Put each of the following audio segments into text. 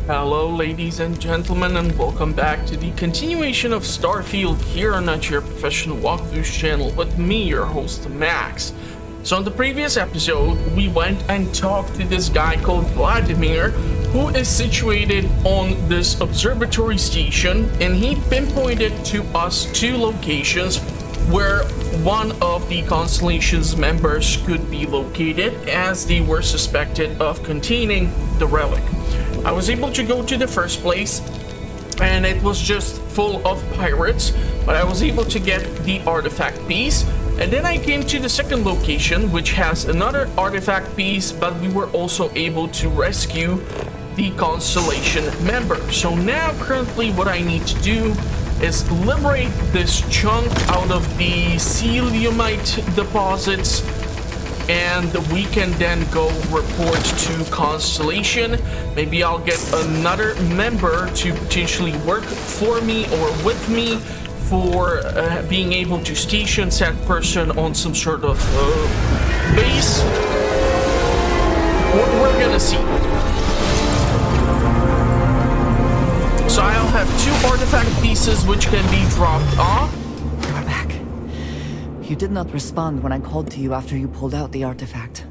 Hello ladies and gentlemen, and welcome back to the continuation of Starfield here on your professional walkthroughs channel with me, your host Max. So in the previous episode, we went and talked to this guy called Vladimir, who is situated on this observatory station, and he pinpointed to us two locations where one of the Constellation's members could be located, as they were suspected of containing the relic. I was able to go to the first place, and it was just full of pirates, but I was able to get the artifact piece. And then I came to the second location, which has another artifact piece, but we were also able to rescue the Constellation member. So now currently what I need to do is liberate this chunk out of the celiumite deposits, and we can then go report to Constellation. Maybe I'll get another member to potentially work for me or with me for being able to station said person on some sort of base. We're gonna see. So I'll have two artifact pieces which can be dropped off. You're back. You did not respond when I called to you after you pulled out the artifact.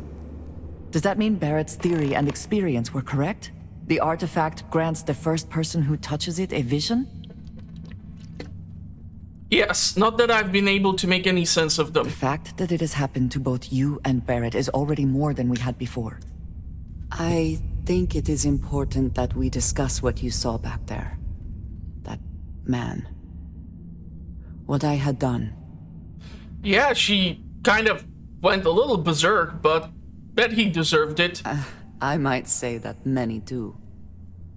Does that mean Barrett's theory and experience were correct? The artifact grants the first person who touches it a vision? Yes, not that I've been able to make any sense of them. The fact that it has happened to both you and Barrett is already more than we had before. I think it is important that we discuss what you saw back there. That man. What I had done. Yeah, she kind of went a little berserk, but bet he deserved it. I might say that many do.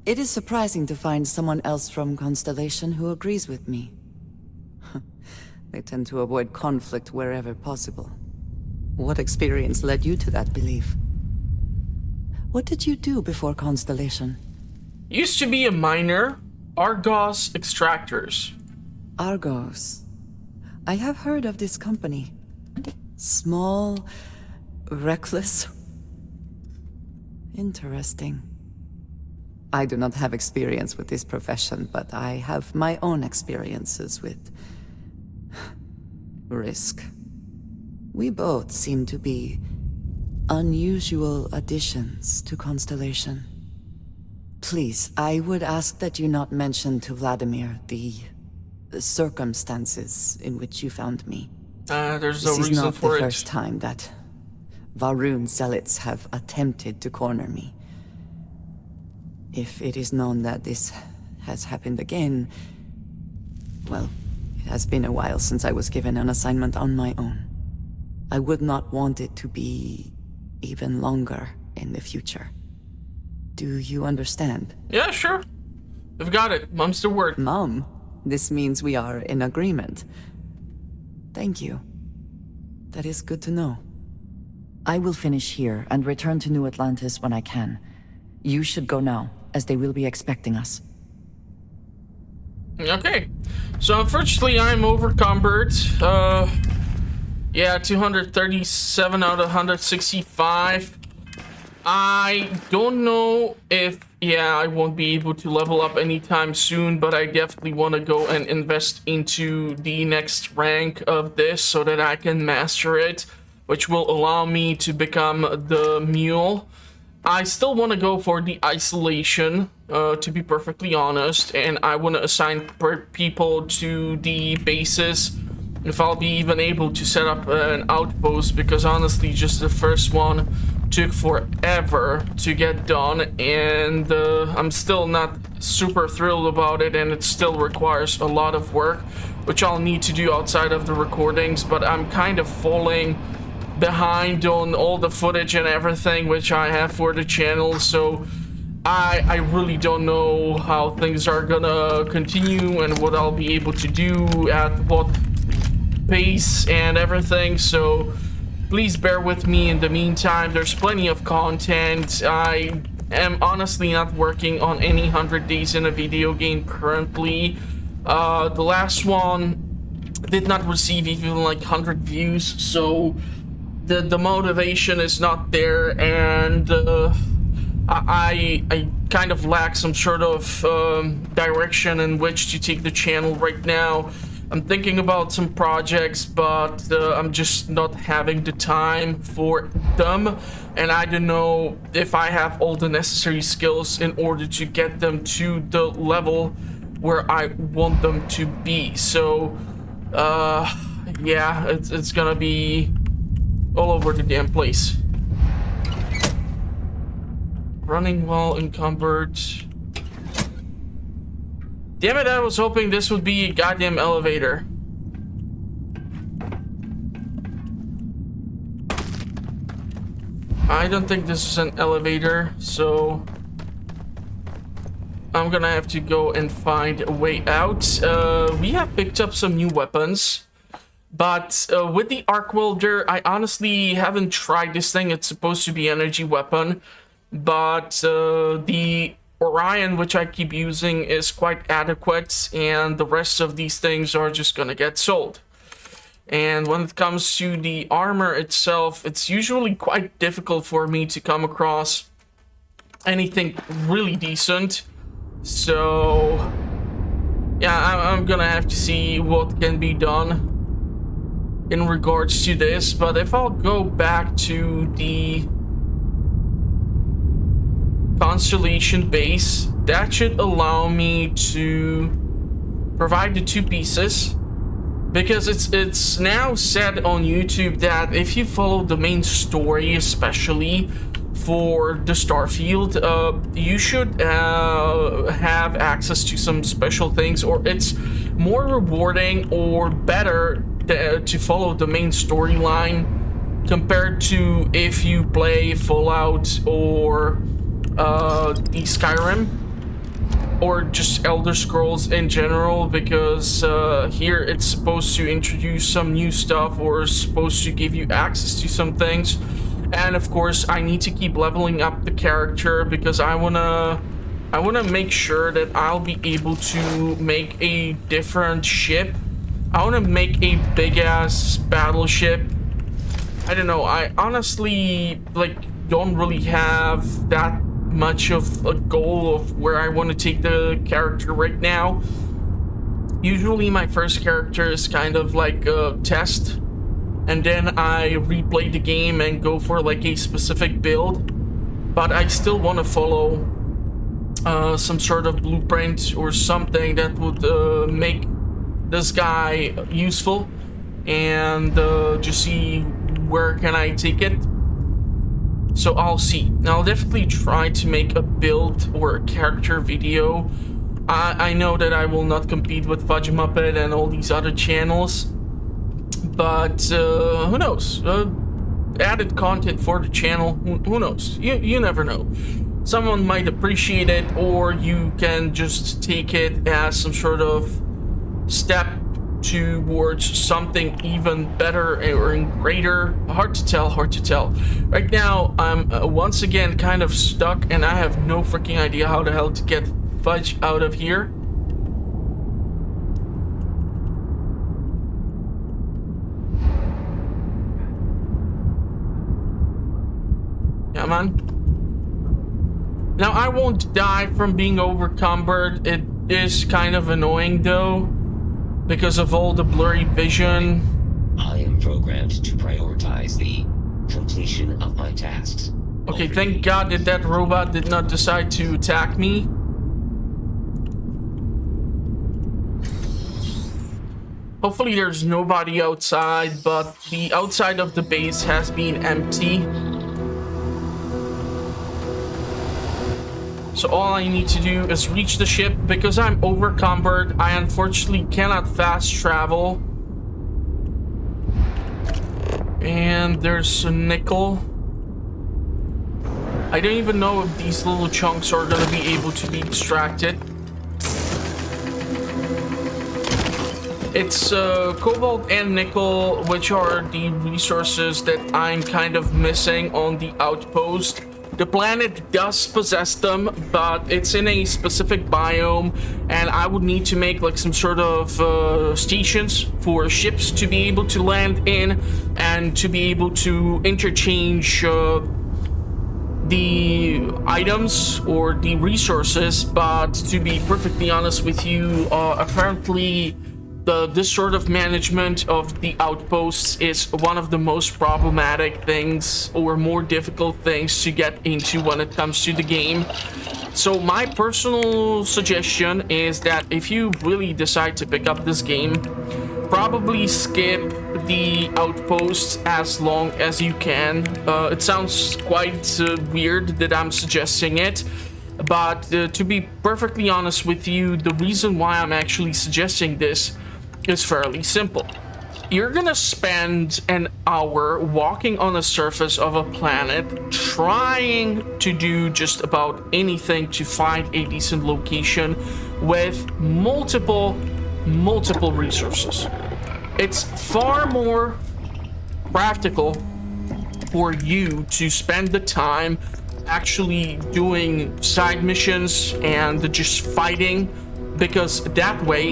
It is surprising to find someone else from Constellation who agrees with me. They tend to avoid conflict wherever possible. What experience led you to that belief? What did you do before Constellation? Used to be a miner, Argos Extractors. Argos. I have heard of this company. Small, reckless. Interesting. I do not have experience with this profession, but I have my own experiences with risk. We both seem to be unusual additions to Constellation. Please, I would ask that you not mention to Vladimir the circumstances in which you found me. There's no This is reason not for the it. first time that Varun zealots have attempted to corner me. If it is known that this has happened again, well, it has been a while since I was given an assignment on my own. I would not want it to be even longer in the future. Do you understand? Yeah, sure. I've got it. Mum's the word. Mom, this means we are in agreement. Thank you. That is good to know. I will finish here and return to New Atlantis when I can. You should go now, as they will be expecting us. Okay. So unfortunately, I'm overcumbered. Yeah, 237 out of 165. I don't know if, yeah, I won't be able to level up anytime soon, but I definitely want to go and invest into the next rank of this so that I can master it, which will allow me to become the mule. I still want to go for the isolation, to be perfectly honest, and I want to assign people to the bases if I'll be even able to set up an outpost, because honestly just the first one took forever to get done, and I'm still not super thrilled about it, and it still requires a lot of work, which I'll need to do outside of the recordings, but I'm kind of falling behind on all the footage and everything which I have for the channel, so I really don't know how things are gonna continue and what I'll be able to do at what pace and everything, so please bear with me in the meantime. There's plenty of content. I am honestly not working on any 100 days in a video game currently. The last one did not receive even like 100 views, so the motivation is not there, and I kind of lack some sort of direction in which to take the channel right now. I'm thinking about some projects, but I'm just not having the time for them, and I don't know if I have all the necessary skills in order to get them to the level where I want them to be. So yeah, it's gonna be all over the damn place. Running while encumbered. Damn it, I was hoping this would be a goddamn elevator. I don't think this is an elevator, so I'm gonna have to go and find a way out. We have picked up some new weapons, but with the arc welder, I honestly haven't tried this thing. It's supposed to be an energy weapon, but the Orion, which I keep using, is quite adequate, and the rest of these things are just gonna get sold. And when it comes to the armor itself, it's usually quite difficult for me to come across anything really decent. So yeah, I'm gonna have to see what can be done in regards to this. But if I'll go back to the Constellation base, that should allow me to provide the two pieces, because it's now said on YouTube that if you follow the main story, especially for the Starfield, you should have access to some special things, or it's more rewarding or better to follow the main storyline compared to if you play Fallout or the Skyrim or just Elder Scrolls in general, because here it's supposed to introduce some new stuff or supposed to give you access to some things. And of course I need to keep leveling up the character, because I wanna make sure that I'll be able to make a different ship. I wanna make a big ass battleship. I don't know, I honestly don't really have that much of a goal of where I want to take the character right now. Usually my first character is kind of like a test, and then I replay the game and go for like a specific build, but I still want to follow some sort of blueprint or something that would make this guy useful, and just see where can I take it. So I'll see. I'll definitely try to make a build or a character video. I know that I will not compete with Fudge Muppet and all these other channels, but who knows? Added content for the channel, who knows? You never know. Someone might appreciate it, or you can just take it as some sort of step towards something even better or greater. Hard to tell. Right now I'm once again kind of stuck, and I have no freaking idea how the hell to get Fudge out of here. Yeah, man. Now I won't die from being overcumbered. It is kind of annoying though, because of all the blurry vision. I am programmed to prioritize the completion of my tasks. Okay, thank God that that robot did not decide to attack me. Hopefully there's nobody outside, but the outside of the base has been empty. So all I need to do is reach the ship. Because I'm overcumbered, I unfortunately cannot fast travel. And there's a nickel. I don't even know if these little chunks are gonna be able to be extracted. It's cobalt and nickel, which are the resources that I'm kind of missing on the outpost. The planet does possess them, but it's in a specific biome, and I would need to make like some sort of stations for ships to be able to land in and to be able to interchange the items or the resources, but to be perfectly honest with you, apparently this sort of management of the outposts is one of the most problematic things or more difficult things to get into when it comes to the game. So my personal suggestion is that if you really decide to pick up this game, probably skip the outposts as long as you can. It sounds quite weird that I'm suggesting it, but to be perfectly honest with you, the reason why I'm actually suggesting this is fairly simple. You're gonna spend an hour walking on the surface of a planet trying to do just about anything to find a decent location with multiple resources. It's far more practical for you to spend the time actually doing side missions and just fighting, because that way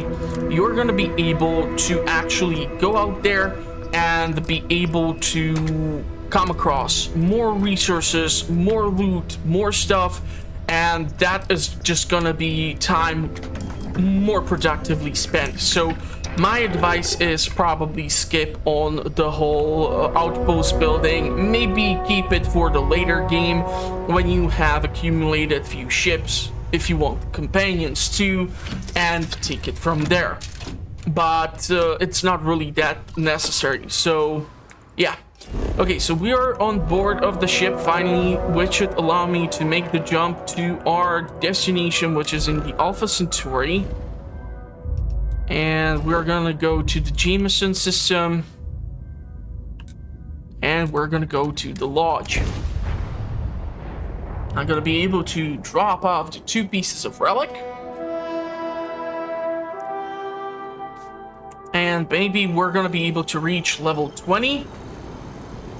you're going to be able to actually go out there and be able to come across more resources, more loot, more stuff, and that is just going to be time more productively spent. So my advice is probably skip on the whole outpost building. Maybe keep it for the later game when you have accumulated few ships, if you want companions too, and take it from there. But it's not really that necessary. So yeah. Okay, so we are on board of the ship finally, which should allow me to make the jump to our destination, which is in the Alpha Centauri. And we're gonna go to the Jameson system, and we're gonna go to the lodge. I'm gonna be able to drop off the 2 pieces of relic, and maybe we're gonna be able to reach level 20,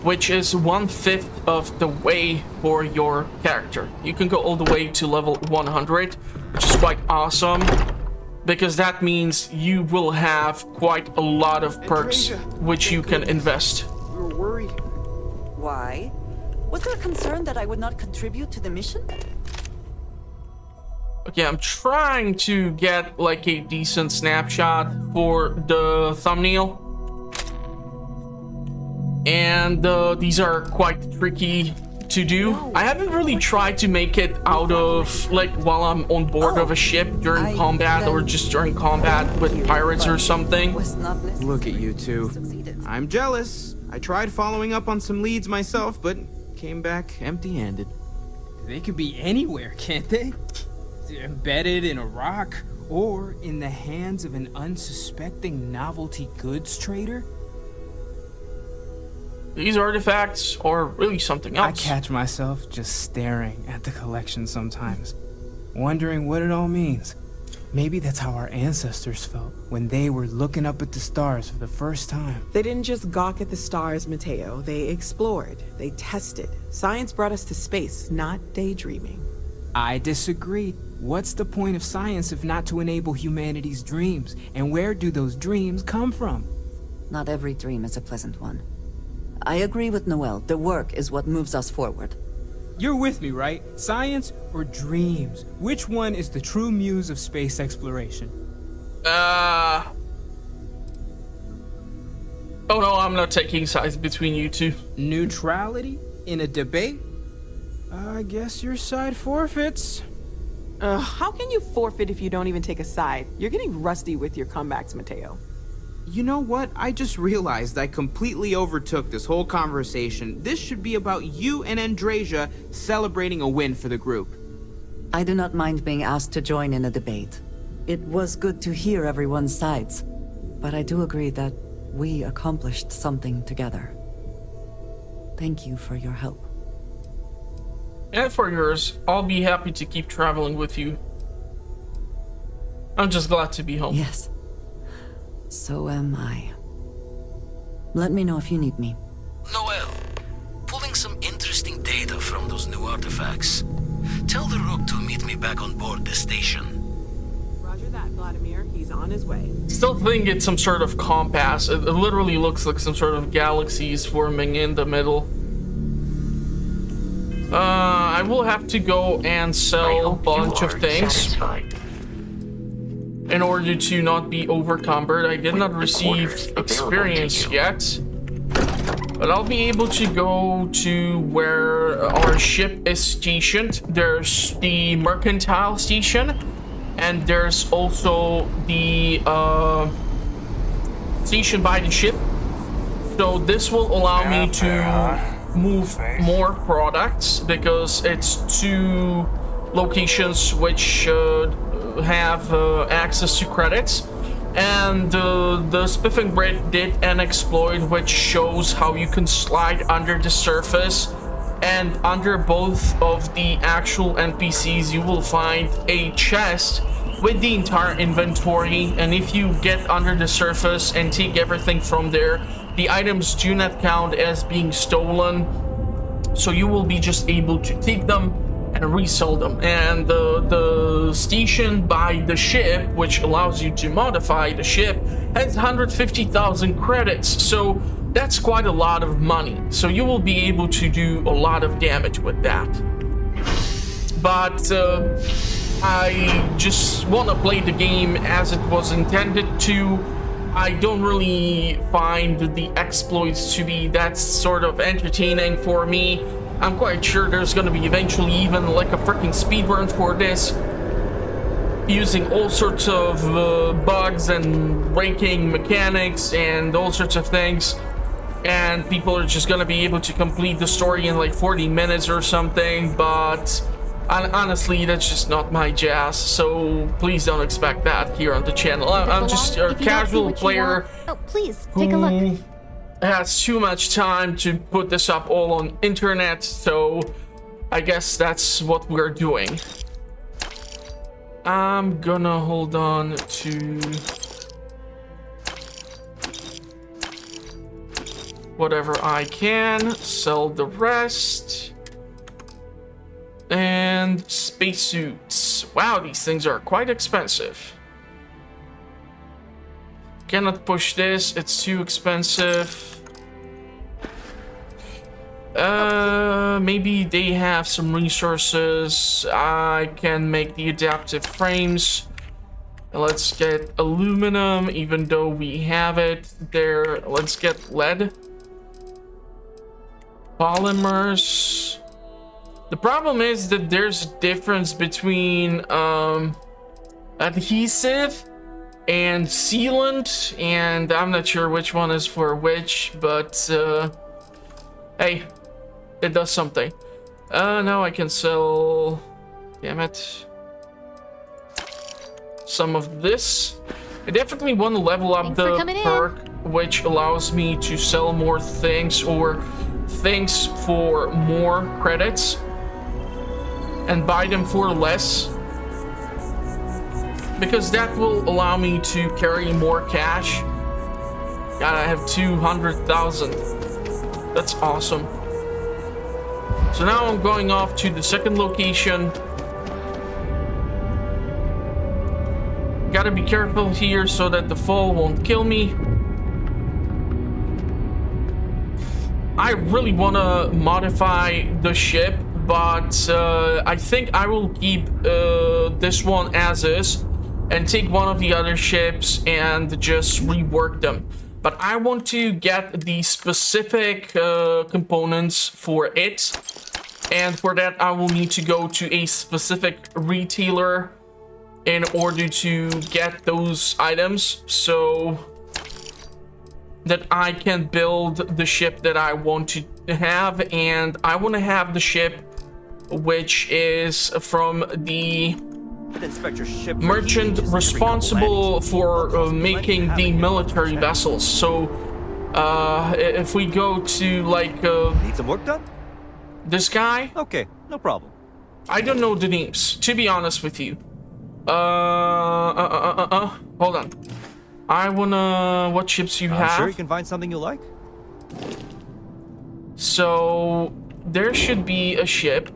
which is 1/5 of the way for your character. You can go all the way to level 100, which is quite awesome, because that means you will have quite a lot of perks which you can invest. We were worried. Why? Was there a concern that I would not contribute to the mission? Okay, I'm trying to get like a decent snapshot for the thumbnail. And these are quite tricky to do. I haven't really tried to make it out of like while I'm on board of a ship during combat, or just during combat with pirates or something. Look at you two. I'm jealous. I tried following up on some leads myself, but came back empty-handed. They could be anywhere, can't they? Embedded in a rock, or in the hands of an unsuspecting novelty goods trader. These artifacts are really something else. I catch myself just staring at the collection sometimes, wondering what it all means. Maybe that's how our ancestors felt when they were looking up at the stars for the first time. They didn't just gawk at the stars, Mateo. They explored. They tested. Science brought us to space, not daydreaming. I disagree. What's the point of science if not to enable humanity's dreams? And where do those dreams come from? Not every dream is a pleasant one. I agree with Noel. The work is what moves us forward. You're with me, right? Science or dreams? Which one is the true muse of space exploration? Oh no, I'm not taking sides between you two. Neutrality in a debate? I guess your side forfeits. How can you forfeit if you don't even take a side? You're getting rusty with your comebacks, Mateo. You know what? I just realized I completely overtook this whole conversation. This should be about you and Andrasia celebrating a win for the group. I do not mind being asked to join in a debate. It was good to hear everyone's sides, but I do agree that we accomplished something together. Thank you for your help. And for yours, I'll be happy to keep traveling with you. I'm just glad to be home. Yes. So am I. Let me know if you need me. Noel, pulling some interesting data from those new artifacts. Tell the Rook to meet me back on board the station. Roger that, Vladimir. He's on his way. Still think it's some sort of compass. It literally looks like some sort of galaxies forming in the middle. I will have to go and sell a bunch of things in order to not be overcumbered. I did not receive experience yet, but I'll be able to go to where our ship is stationed. There's the mercantile station, and there's also the station by the ship. So this will allow me to move more products, because it's 2 locations which have access to credits. And the Spiffing Brit did an exploit which shows how you can slide under the surface, and under both of the actual NPCs you will find a chest with the entire inventory, and if you get under the surface and take everything from there, the items do not count as being stolen, so you will be just able to take them and resell them. And the station by the ship, which allows you to modify the ship, has 150,000 credits, so that's quite a lot of money. So you will be able to do a lot of damage with that. But I just want to play the game as it was intended to. I don't really find the exploits to be that sort of entertaining for me. I'm quite sure there's gonna be eventually even like a freaking speedrun for this, using all sorts of bugs and ranking mechanics and all sorts of things, and people are just gonna be able to complete the story in like 40 minutes or something. But honestly, that's just not my jazz, so please don't expect that here on the channel. I'm just a casual player please take a look. Has too much time to put this up all on internet, so I guess that's what we're doing. I'm gonna hold on to whatever I can, sell the rest. And spacesuits. Wow, these things are quite expensive. Cannot push this, it's too expensive. Maybe they have some resources. I can make the adaptive frames. Let's get aluminum, even though we have it there. Let's get lead. Polymers. The problem is that there's a difference between adhesive and sealant, and I'm not sure which one is for which, but hey, it does something. Now I can sell, damn it, some of this. I definitely want to level up the perk, which allows me to sell more things, or things for more credits, and buy them for less, because that will allow me to carry more cash. God, I have 200,000. That's awesome. So now I'm going off to the second location. Gotta be careful here so that the fall won't kill me. I really want to modify the ship, but I think I will keep this one as is and take one of the other ships and just rework them. But I want to get the specific components for it, and for that I will need to go to a specific retailer in order to get those items, so that I can build the ship that I want to have. And I want to have the ship which is from the merchant responsible for making the military vessels. So if we go to like need some work done? This guy, Okay, no problem. I don't know the names, to be honest with you. Hold on. I wanna, what ships you have? I'm sure you can find something you like. So there should be a ship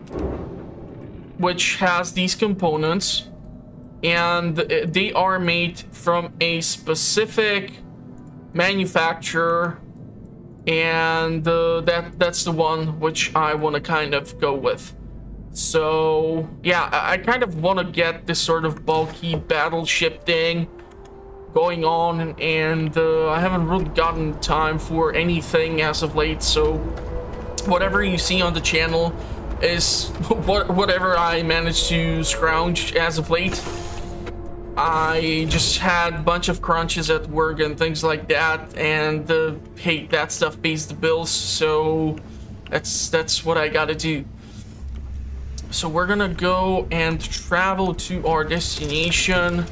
which has these components, and they are made from a specific manufacturer, and that's the one which I want to kind of go with. So yeah, I kind of want to get this sort of bulky battleship thing going on, and I haven't really gotten time for anything as of late, so whatever you see on the channel is whatever I managed to scrounge as of late. I just had a bunch of crunches at work and things like that, and hey, that stuff pays the bills, so that's what I gotta do. So we're gonna go and travel to our destination.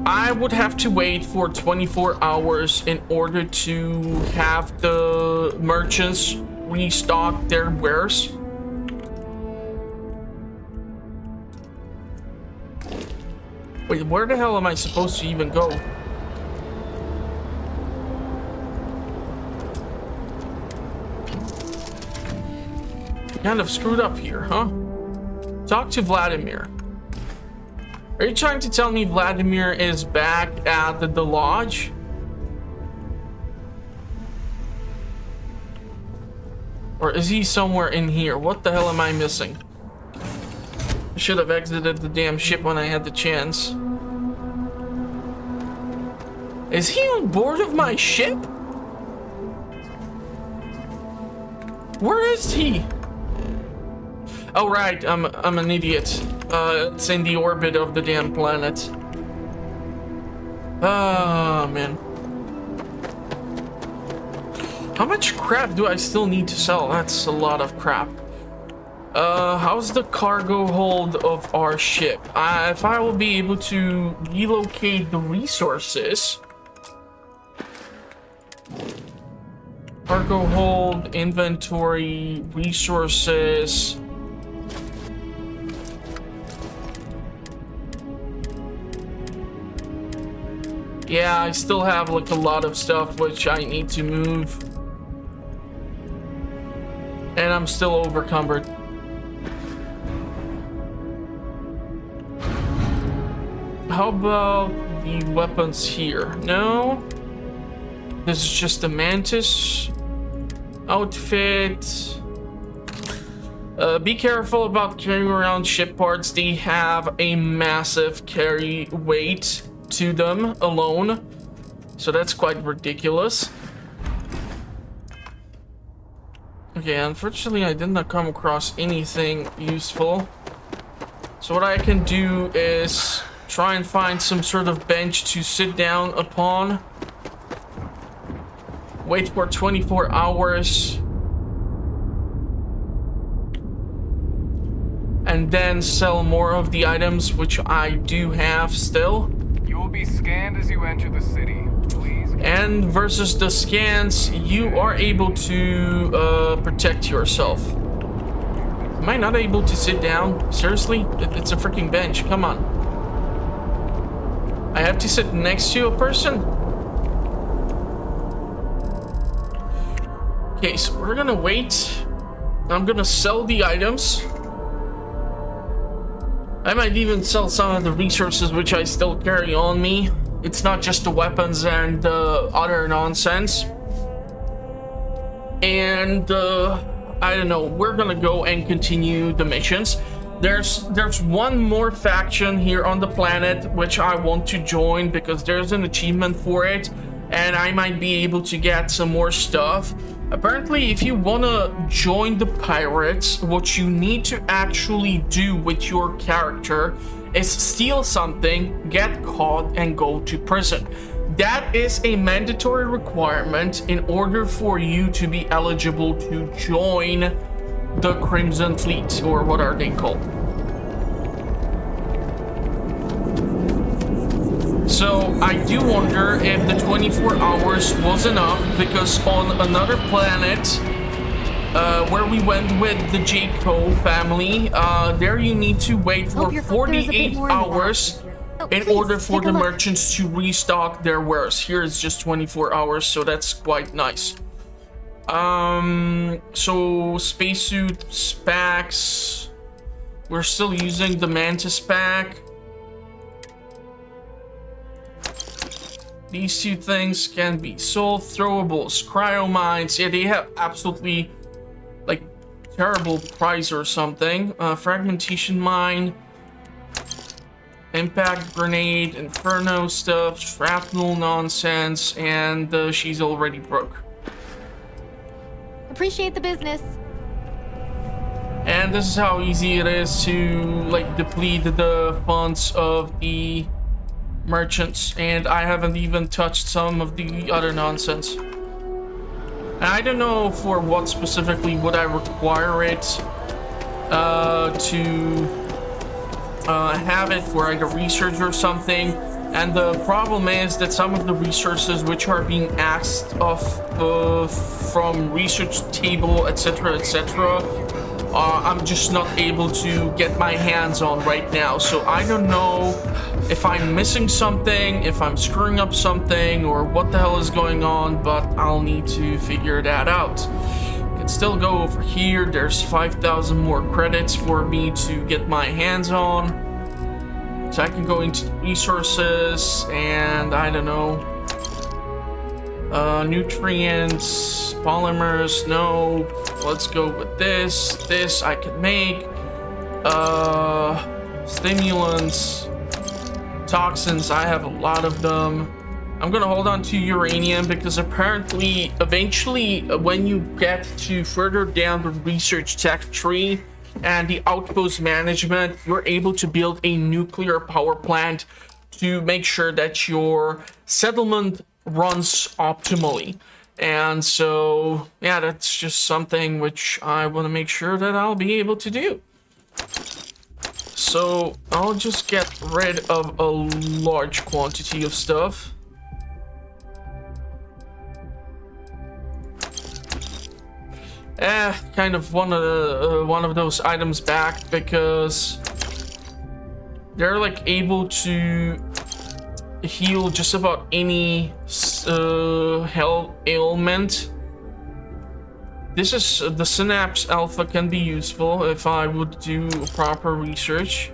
I would have to wait for 24 hours in order to have the merchants restock their wares. Wait, where the hell am I supposed to even go? Kind of screwed up here, huh? Talk to Vladimir. Are you trying to tell me Vladimir is back at the lodge? Or is he somewhere in here? What the hell am I missing? I should have exited the damn ship when I had the chance. Is he on board of my ship? Where is he? Oh right, I'm an idiot. It's in the orbit of the damn planet. Oh man. How much crap do I still need to sell? That's a lot of crap. How's the cargo hold of our ship? If I will be able to relocate the resources. Cargo hold, inventory, resources. Yeah, I still have like a lot of stuff which I need to move. And I'm still overcumbered. How about the weapons here? No. This is just a mantis outfit. Be careful about carrying around ship parts. They have a massive carry weight to them alone, so that's quite ridiculous. Okay, unfortunately I did not come across anything useful, so what I can do is try and find some sort of bench to sit down upon, wait for 24 hours, and then sell more of the items which I do have still. You will be scanned as you enter the city. Please. And versus the scans, you are able to protect yourself. Am I not able to sit down? Seriously? It's a freaking bench. Come on. I have to sit next to a person? Okay, so we're gonna wait. I'm gonna sell the items. I might even sell some of the resources which I still carry on me. It's not just the weapons and other nonsense. And I don't know, we're gonna go and continue the missions. There's one more faction here on the planet which I want to join because there's an achievement for it, and I might be able to get some more stuff. Apparently, if you wanna join the pirates, what you need to actually do with your character is steal something, get caught, and go to prison. That is a mandatory requirement in order for you to be eligible to join the Crimson Fleet, or what are they called? So I do wonder if the 24 hours was enough, because on another planet where we went with the Jaco family, there you need to wait for 48 hours in order for the merchants to restock their wares. Here it's just 24 hours, so that's quite nice. So spacesuit specs, we're still using the Mantis pack. these two things can be sold. Throwables, cryo mines. Yeah, they have absolutely like terrible price or something. Fragmentation mine, impact grenade, inferno stuff, shrapnel nonsense, and she's already broke. Appreciate the business. And this is how easy it is to like deplete the funds of the merchants, and I haven't even touched some of the other nonsense. And I don't know for what specifically would I require it to have it for either research or something. And the problem is that some of the resources which are being asked of from research table, etc., I'm just not able to get my hands on right now. So I don't know if I'm missing something, if I'm screwing up something, or what the hell is going on, but I'll need to figure that out. I can still go over here. There's 5,000 more credits for me to get my hands on. So I can go into resources and I don't know. Nutrients, polymers, no. Let's go with this. This I can make. Stimulants, toxins, I have a lot of them. I'm gonna hold on to uranium because apparently, eventually, when you get to further down the research tech tree and the outpost management, you're able to build a nuclear power plant to make sure that your settlement runs optimally. And so, yeah, that's just something which I want to make sure that I'll be able to do. So I'll just get rid of a large quantity of stuff. Kind of one of those items back because they're like able to heal just about any health ailment. This is the Synapse Alpha can be useful if I would do proper research.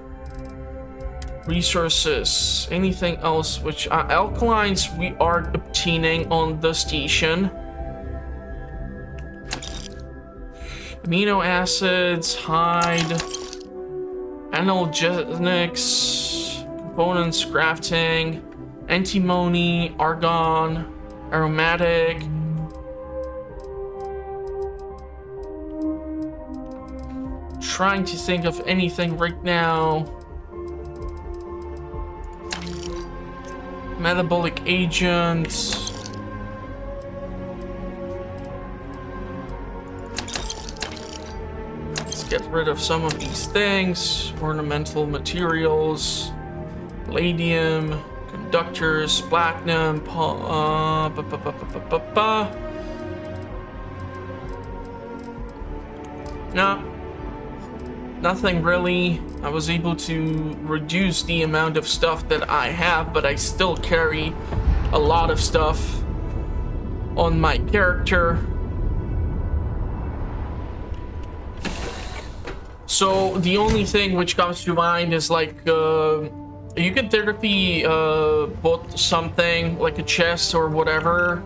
Resources, anything else which alkalines we are obtaining on the station. Amino acids, hide, analgesics, components, crafting, antimony, argon, aromatic. Trying to think of anything right now. Metabolic agents. Let's get rid of some of these things. Ornamental materials, palladium, conductors, platinum, no. Nothing really. I was able to reduce the amount of stuff that I have, but I still carry a lot of stuff on my character. So the only thing which comes to mind is like you can theoretically put something like a chest or whatever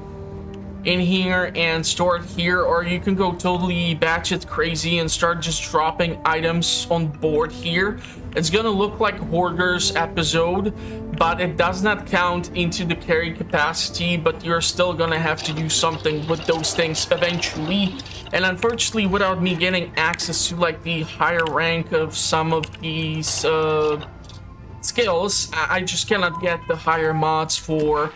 in here and store it here, or you can go totally batshit crazy and start just dropping items on board here. It's gonna look like Hoarder's episode, but it does not count into the carry capacity, but you're still gonna have to do something with those things eventually. And unfortunately, without me getting access to like the higher rank of some of these skills, I just cannot get the higher mods for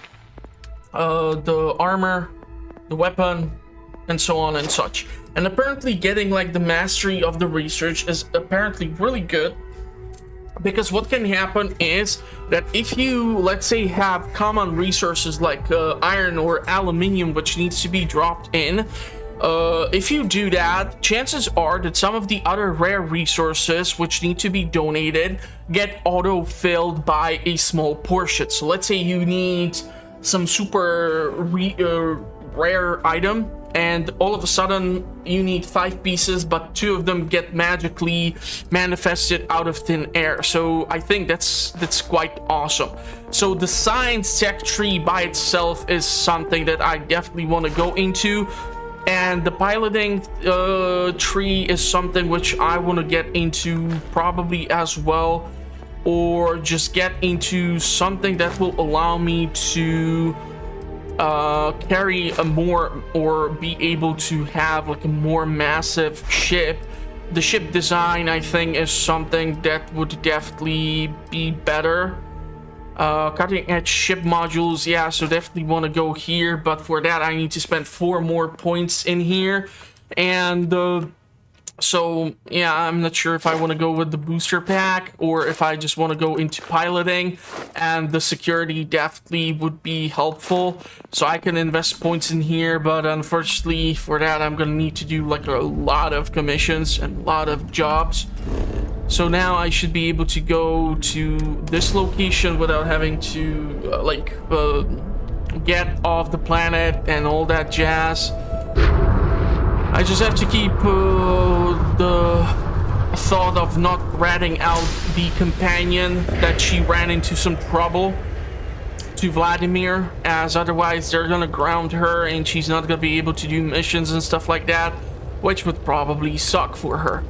the armor, the weapon, and so on and such. And apparently getting like the mastery of the research is apparently really good, because what can happen is that if you, let's say, have common resources like iron or aluminium which needs to be dropped in, if you do that, chances are that some of the other rare resources which need to be donated get auto-filled by a small portion. So let's say you need some super rare item, and all of a sudden you need 5 pieces, but 2 of them get magically manifested out of thin air. So I think that's quite awesome. So the science tech tree by itself is something that I definitely want to go into, and the piloting tree is something which I want to get into probably as well, or just get into something that will allow me to carry a more, or be able to have like a more massive ship. The ship design, I think, is something that would definitely be better. Cutting edge ship modules, yeah, so definitely want to go here, but for that I need to spend 4 more points in here, and so yeah, I'm not sure if I want to go with the booster pack or if I just want to go into piloting, and the security definitely would be helpful, so I can invest points in here, but unfortunately for that I'm gonna need to do like a lot of commissions and a lot of jobs. So now I should be able to go to this location without having to get off the planet and all that jazz. I just have to keep the thought of not ratting out the companion that she ran into some trouble to Vladimir, as otherwise they're gonna ground her and she's not gonna be able to do missions and stuff like that, which would probably suck for her.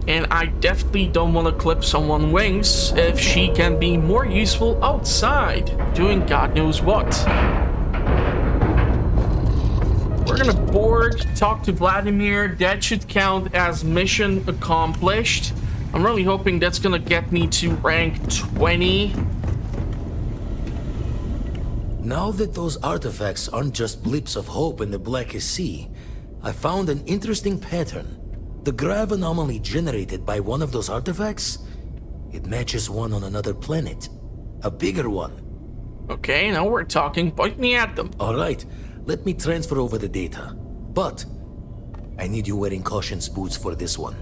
And I definitely don't want to clip someone's wings if she can be more useful outside, doing God knows what. We're gonna board, talk to Vladimir. That should count as mission accomplished. I'm really hoping that's gonna get me to rank 20. Now that those artifacts aren't just blips of hope in the Blackest Sea, I found an interesting pattern. The grav anomaly generated by one of those artifacts, it matches one on another planet. A bigger one. Okay, now we're talking. Point me at them. Alright, let me transfer over the data. But I need you wearing caution's boots for this one.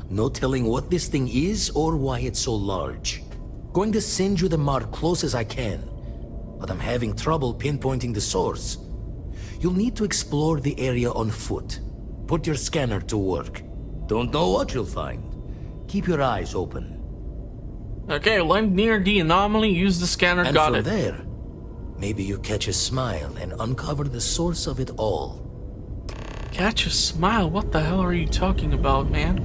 No telling what this thing is or why it's so large. Going to send you the mark close as I can, but I'm having trouble pinpointing the source. You'll need to explore the area on foot. Put your scanner to work. Don't know what you'll find. Keep your eyes open. Okay, land near the anomaly, use the scanner, And got from it. there, maybe you catch a smile and uncover the source of it all. Catch a smile? What the hell are you talking about, man?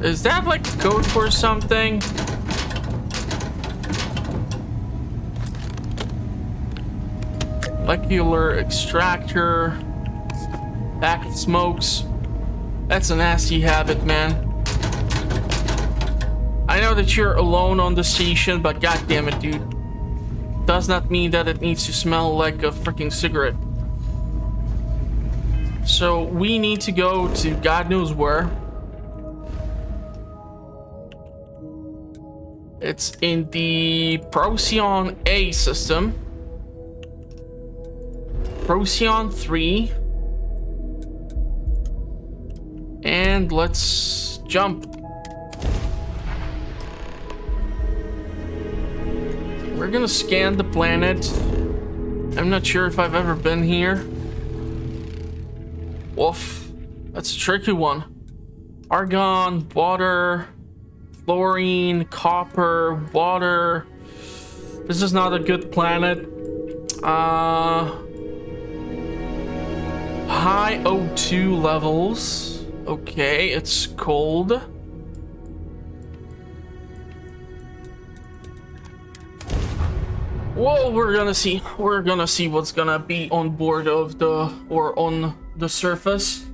Is that like code for something? Molecular extractor. Pack of smokes. That's a nasty habit, man. I know that you're alone on the station, but goddammit, dude. Does not mean that it needs to smell like a freaking cigarette. So we need to go to God knows where. It's in the Procyon A system. Procyon 3. And let's jump. We're gonna scan the planet. I'm not sure if I've ever been here. Woof. That's a tricky one. Argon, water, fluorine, copper, water. This is not a good planet. High O2 levels. Okay, it's cold. Well, we're gonna see what's gonna be on board of the, or on the surface.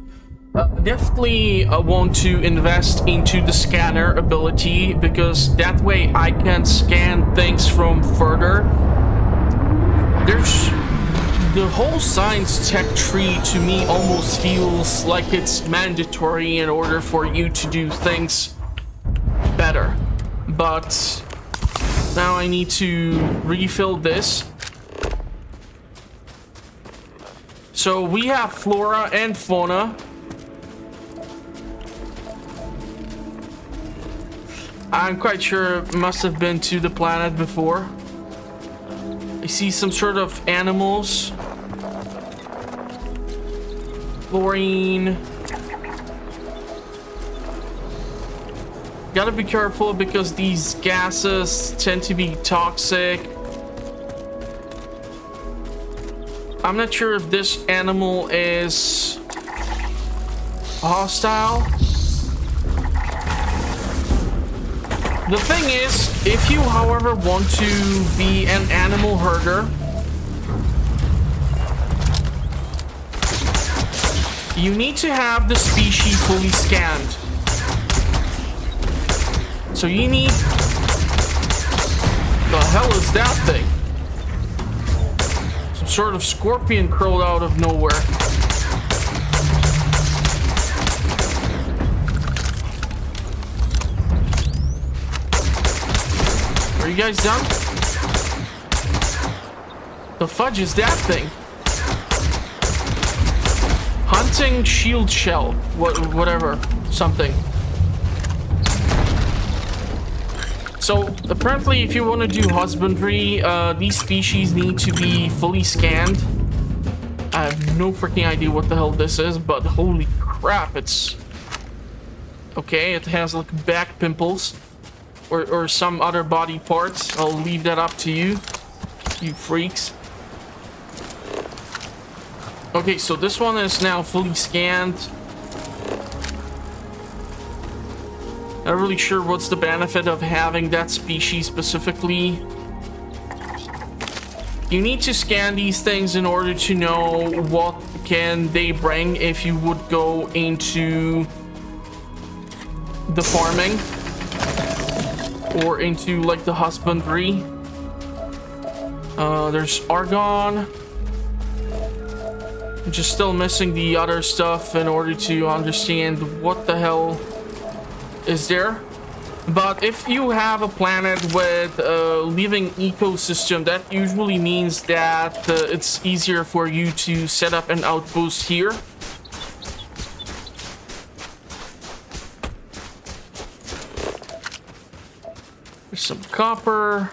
Definitely want to invest into the scanner ability, because that way I can scan things from further. There's the whole science tech tree to me almost feels like it's mandatory in order for you to do things better. But now I need to refill this. So we have flora and fauna. I'm quite sure it must have been to the planet before. I see some sort of animals. Fluorine. Gotta be careful because these gases tend to be toxic. I'm not sure if this animal is hostile. The thing is, if you, however, want to be an animal herder, you need to have the species fully scanned. So you need... The hell is that thing? Some sort of scorpion crawled out of nowhere. Are you guys done? The fudge is that thing? Hunting shield shell. Whatever. Something. So, apparently, if you want to do husbandry, these species need to be fully scanned. I have no freaking idea what the hell this is, but holy crap, it's... Okay, it has, like, back pimples. Or some other body parts. I'll leave that up to you, you freaks. Okay, so this one is now fully scanned. Not really sure what's the benefit of having that species specifically. You need to scan these things in order to know what can they bring if you would go into the farming or into like the husbandry. There's argon. I'm just still missing the other stuff in order to understand what the hell is there. But if you have a planet with a living ecosystem, that usually means that it's easier for you to set up an outpost here. There's some copper.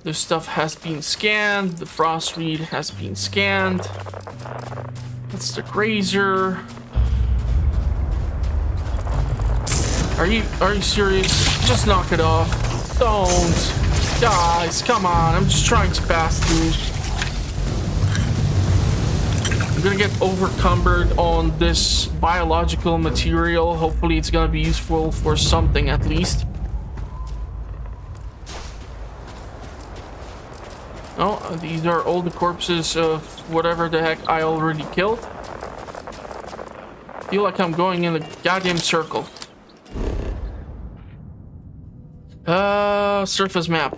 This stuff has been scanned. The frostweed has been scanned. That's the grazer. Are you serious? Just knock it off. Don't. Guys, come on. I'm just trying to pass through. I'm gonna get overcumbered on this biological material. Hopefully it's gonna be useful for something at least. Oh, these are all the corpses of whatever the heck I already killed. I feel like I'm going in a goddamn circle. Surface map.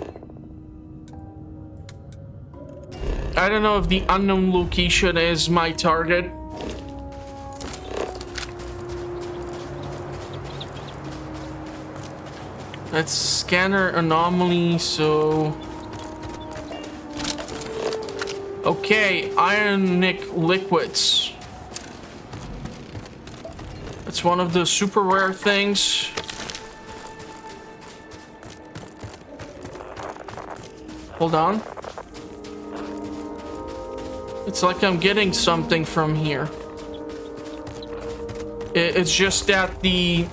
I don't know if the unknown location is my target. That's scanner anomaly, so... Okay, ionic liquids. It's one of the super rare things. Hold on. It's like I'm getting something from here. It's just that the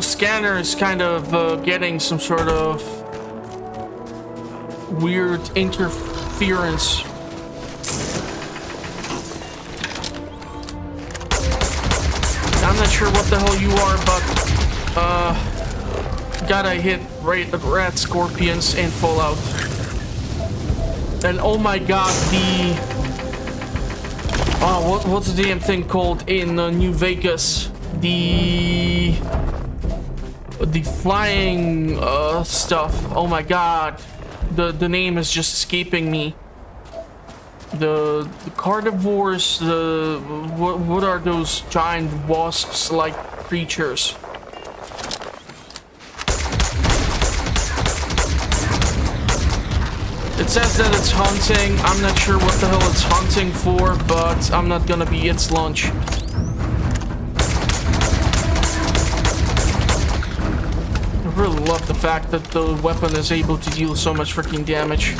scanner is kind of getting some sort of weird interference. I'm not sure what the hell you are, but gotta hit rat scorpions and fallout. And oh my god, the what's the damn thing called in New Vegas? The flying stuff. Oh my god, the name is just escaping me. The carnivores. What are those giant wasps like creatures? It says that it's hunting. I'm not sure what the hell it's hunting for, but I'm not gonna be its lunch. really love the fact that the weapon is able to deal so much freaking damage.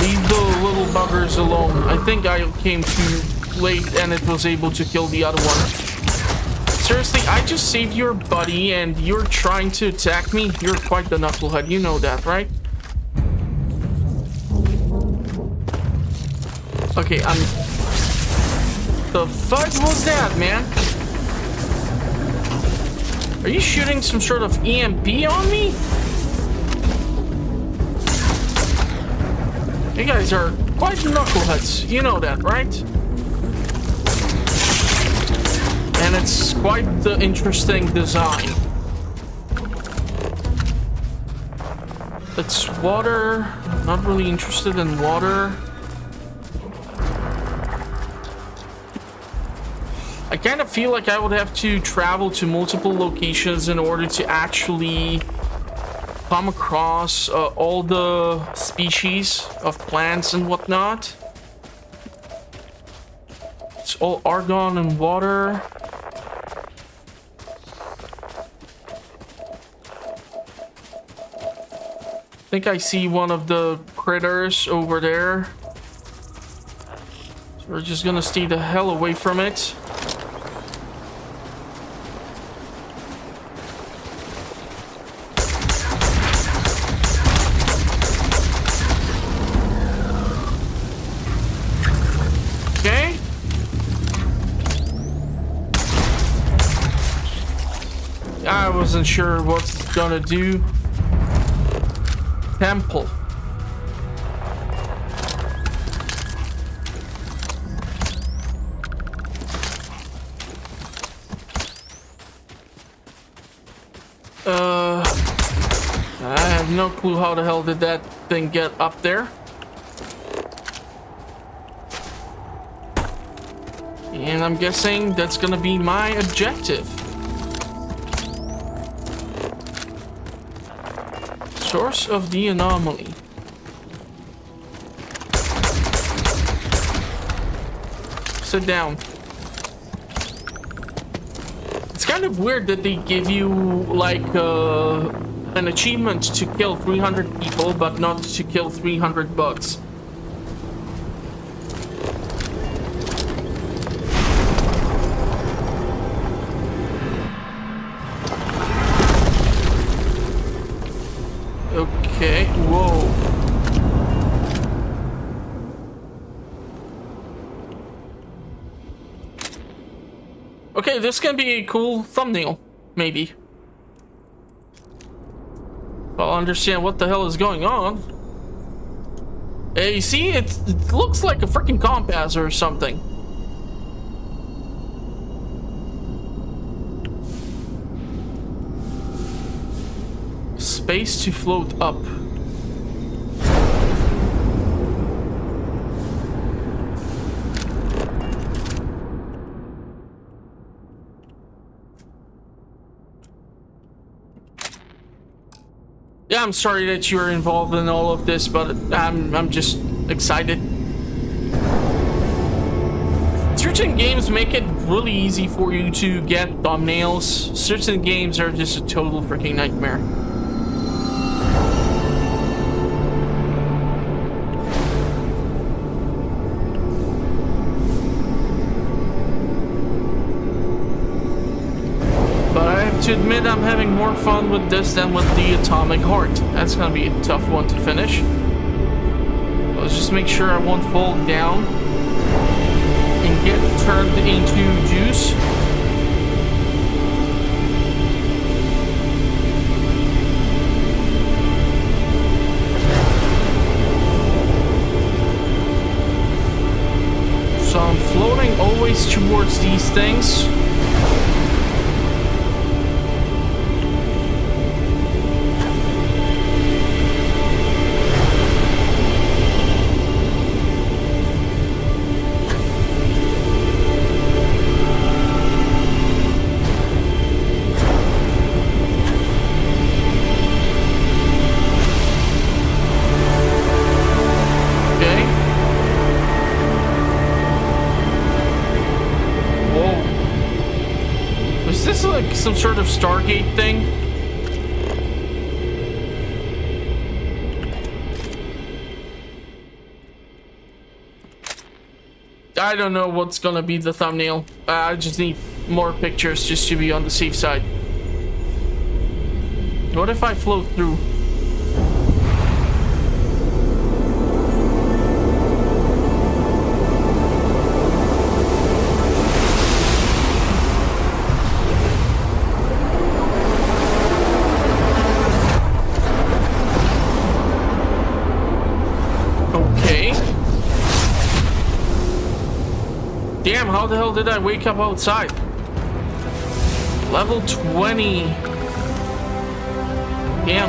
Leave the little buggers alone. I think I came too late and it was able to kill the other one. Seriously, I just saved your buddy and you're trying to attack me? You're quite the knucklehead, you know that, right? Okay, the fuck was that, man? Are you shooting some sort of EMP on me? You guys are quite knuckleheads, you know that, right? And it's quite the interesting design. It's water. Not really interested in water. I kind of feel like I would have to travel to multiple locations in order to actually come across all the species of plants and whatnot. It's all argon and water. I think I see one of the critters over there. So we're just gonna stay the hell away from it. Okay. I wasn't sure what's gonna do. Temple. I have no clue how the hell did that thing get up there. And I'm guessing that's gonna be my objective. Source of the anomaly. Sit down. It's kind of weird that they give you like an achievement to kill 300 people, but not to kill 300 bugs. Okay, whoa. Okay, this can be a cool thumbnail, maybe. I'll understand what the hell is going on. Hey, you see, it looks like a freaking compass or something. Space to float up. Yeah, I'm sorry that you're involved in all of this, but I'm just excited. Certain games make it really easy for you to get thumbnails. Certain games are just a total freaking nightmare. To admit, I'm having more fun with this than with the Atomic Heart. That's gonna be a tough one to finish. Let's just make sure I won't fall down and get turned into juice. So I'm floating always towards these things. some sort of Stargate thing? I don't know what's gonna be the thumbnail. I just need more pictures just to be on the safe side. What if I float through? Damn, how the hell did I wake up outside? Level 20. Damn.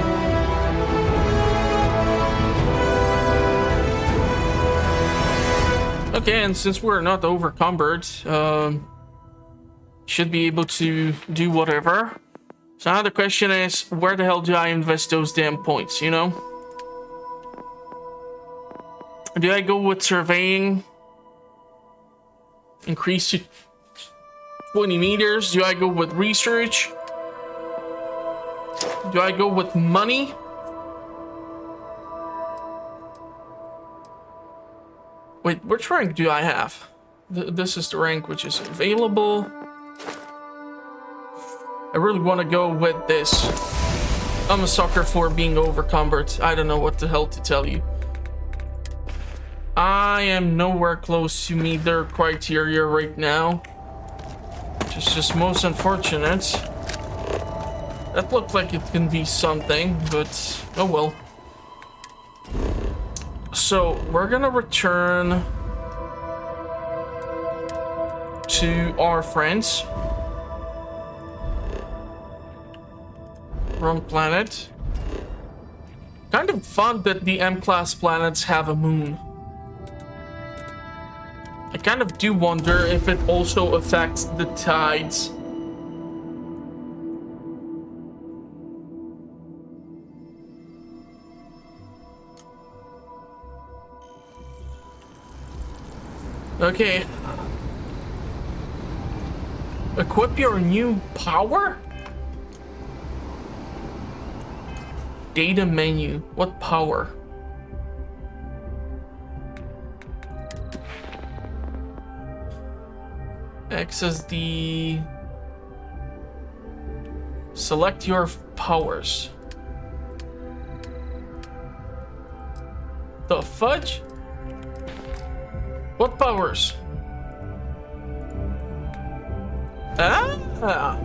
Okay, and since we're not overcumbered, should be able to do whatever. So now the question is, where the hell do I invest those damn points, you know? Do I go with surveying? Increase to 20 meters? Do I go with research? Do I go with money? Wait, which rank do I have? This is the rank which is available. I really want to go with this. I'm a sucker for being overcumbered. I don't know what the hell to tell you. I am nowhere close to meet their criteria right now, which is just most unfortunate. That looked like it can be something, but oh well. So we're gonna return to our friends. Wrong planet. Kind of fun that the M-class planets have a moon. I kind of do wonder if it also affects the tides. Okay. Equip your new power? Data menu. What power? Access the... Select your powers. The fudge? What powers? Ah!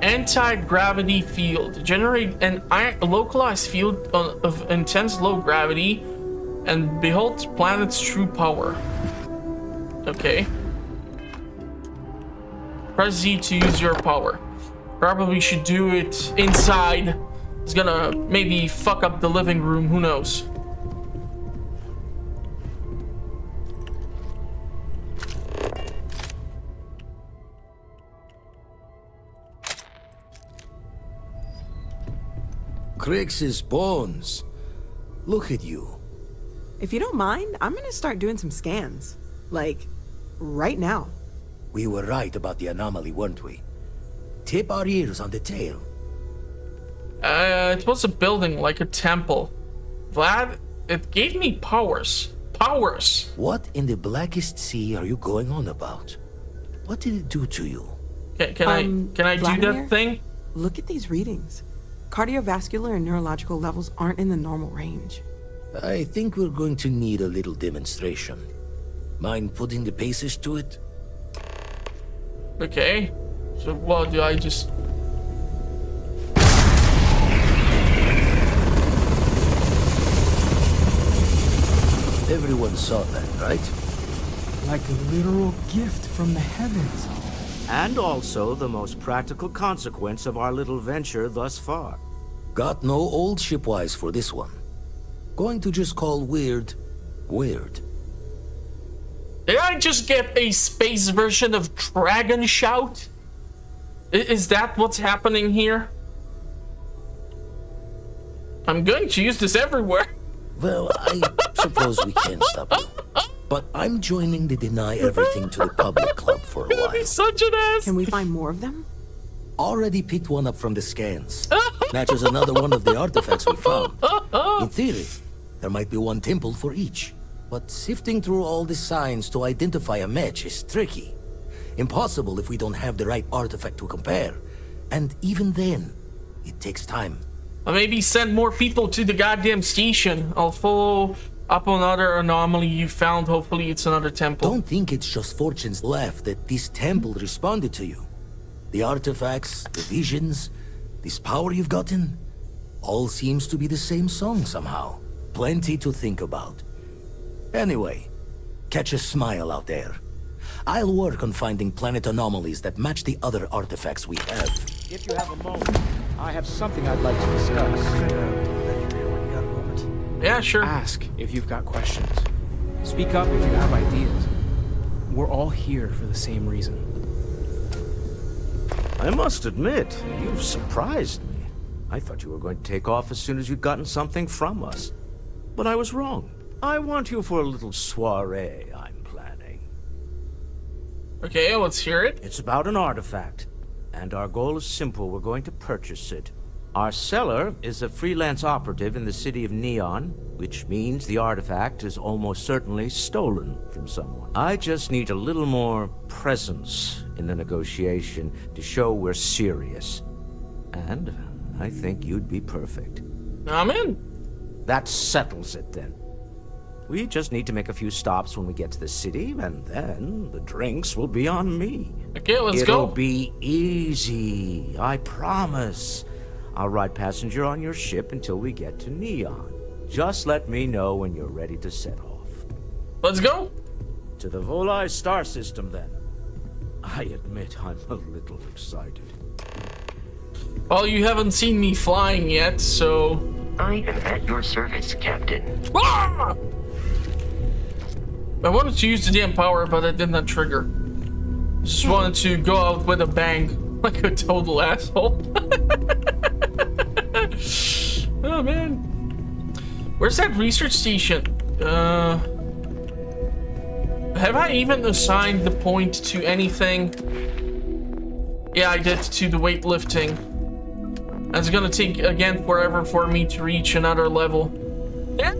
Anti-gravity field. Generate an localized field of intense low gravity and behold planet's true power. Okay. Press Z to use your power. Probably should do it inside. It's gonna maybe fuck up the living room, who knows. Crix's bones. Look at you. If you don't mind, I'm gonna start doing some scans. Like, right now. We were right about the anomaly, weren't we? Tip our ears on the tale. It was a building, like a temple. Vlad, it gave me powers. Powers! What in the blackest sea are you going on about? What did it do to you? Can I do Vladimir, that thing? Look at these readings. Cardiovascular and neurological levels aren't in the normal range. I think we're going to need a little demonstration. Mind putting the paces to it? Okay. So what do I just... Everyone saw that, right? Like a literal gift from the heavens. And also the most practical consequence of our little venture thus far. Got no old shipwise for this one. Going to just call weird, weird. Did I just get a space version of Dragon Shout? Is that what's happening here? I'm going to use this everywhere. Well, I suppose we can stop you. But I'm joining the Deny Everything to the Public Club for a while. He's such an ass. Can we find more of them? Already picked one up from the scans. Matches another one of the artifacts we found. In theory, there might be one temple for each. But sifting through all the signs to identify a match is tricky. Impossible if we don't have the right artifact to compare. And even then, it takes time. Or maybe send more people to the goddamn station. I'll follow up on another anomaly you found. Hopefully it's another temple. Don't think it's just Fortune's laugh that this temple responded to you. The artifacts, the visions, this power you've gotten, all seems to be the same song somehow. Plenty to think about. Anyway, catch a smile out there. I'll work on finding planet anomalies that match the other artifacts we have. If you have a moment, I have something I'd like to discuss. Yeah, sure. Ask if you've got questions. Speak up if you have ideas. We're all here for the same reason. I must admit, you've surprised me. I thought you were going to take off as soon as you'd gotten something from us. But I was wrong. I want you for a little soiree I'm planning. Okay, let's hear it. It's about an artifact, and our goal is simple. We're going to purchase it. Our seller is a freelance operative in the city of Neon, which means the artifact is almost certainly stolen from someone. I just need a little more presence in the negotiation to show we're serious. And I think you'd be perfect. I'm in. That settles it then. We just need to make a few stops when we get to the city, and then the drinks will be on me. Okay, let's It'll go. be easy, I promise. I'll ride passenger on your ship until we get to Neon. Just let me know when you're ready to set off. Let's go. To the Volai star system, then. I admit I'm a little excited. Well, you haven't seen me flying yet, so... I am at your service, Captain. Ah! I wanted to use the damn power, but it did not trigger. Just wanted to go out with a bang, like a total asshole. Oh man, where's that research station? Have I even assigned the point to anything? Yeah, I did, to the weightlifting. It's gonna take again forever for me to reach another level. Yeah.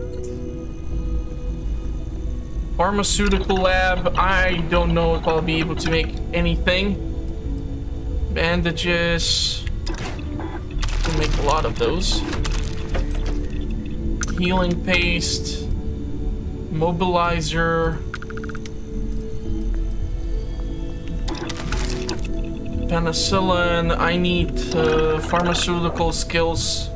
Pharmaceutical lab, I don't know if I'll be able to make anything. Bandages, can make a lot of those. Healing paste, mobilizer, penicillin. I need pharmaceutical skills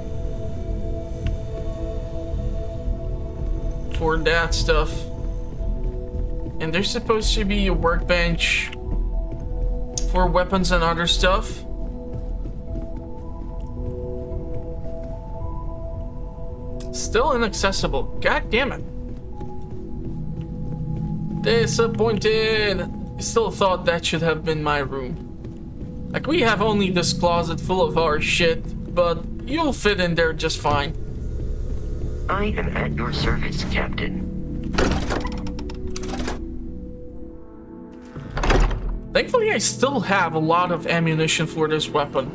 for that stuff. And there's supposed to be a workbench for weapons and other stuff. Still inaccessible. God damn it. Disappointed. I still thought that should have been my room. Like, we have only this closet full of our shit, but you'll fit in there just fine. I am at your service, Captain. Thankfully, I still have a lot of ammunition for this weapon.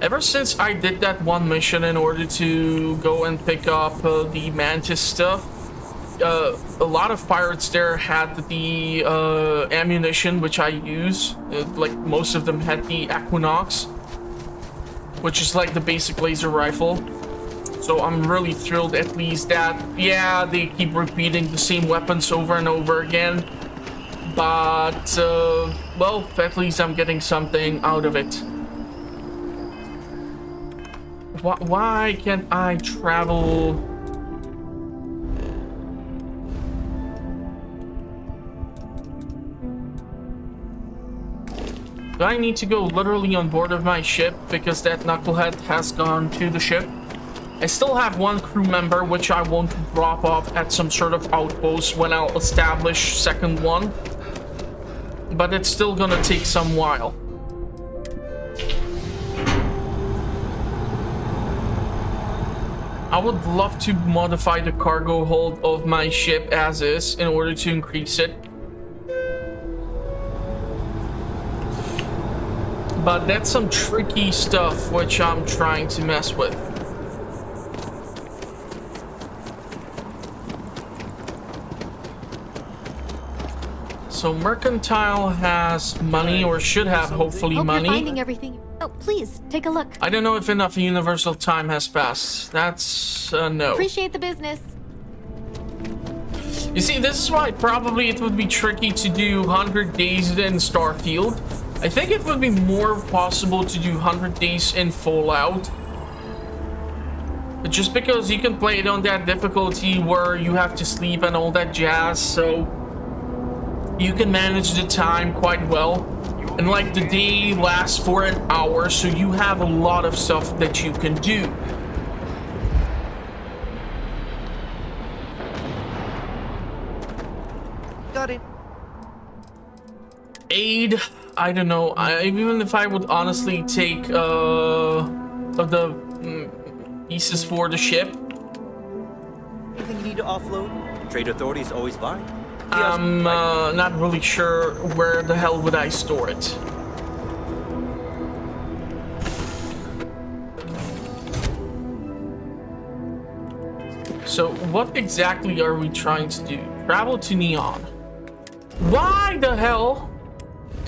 Ever since I did that one mission in order to go and pick up the Mantis stuff, a lot of pirates there had the ammunition which I use. Like, most of them had the Equinox, which is like the basic laser rifle. So I'm really thrilled at least that, yeah, they keep repeating the same weapons over and over again. But, well, at least I'm getting something out of it. Why can't I travel? Do I need to go literally on board of my ship because that knucklehead has gone to the ship? I still have one crew member which I won't drop off at some sort of outpost when I'll establish second one. But it's still gonna take some while. I would love to modify the cargo hold of my ship as is in order to increase it. but that's some tricky stuff which I'm trying to mess with. So Mercantile has money, or should have, hopefully, Hope money. you're finding everything. Oh, please, take a look. I don't know if enough universal time has passed. That's no. Appreciate the business. You see, this is why probably it would be tricky to do 100 days in Starfield. I think it would be more possible to do 100 days in Fallout. But just because you can play it on that difficulty where you have to sleep and all that jazz, so you can manage the time quite well. And like the day lasts for an hour, so you have a lot of stuff that you can do. Got it. Aid, I don't know. Even if I would honestly take the pieces for the ship, Anything you need to offload? Trade authorities always buy. I'm not really sure where the hell would I store it. So what exactly are we trying to do? Travel to Neon. Why the hell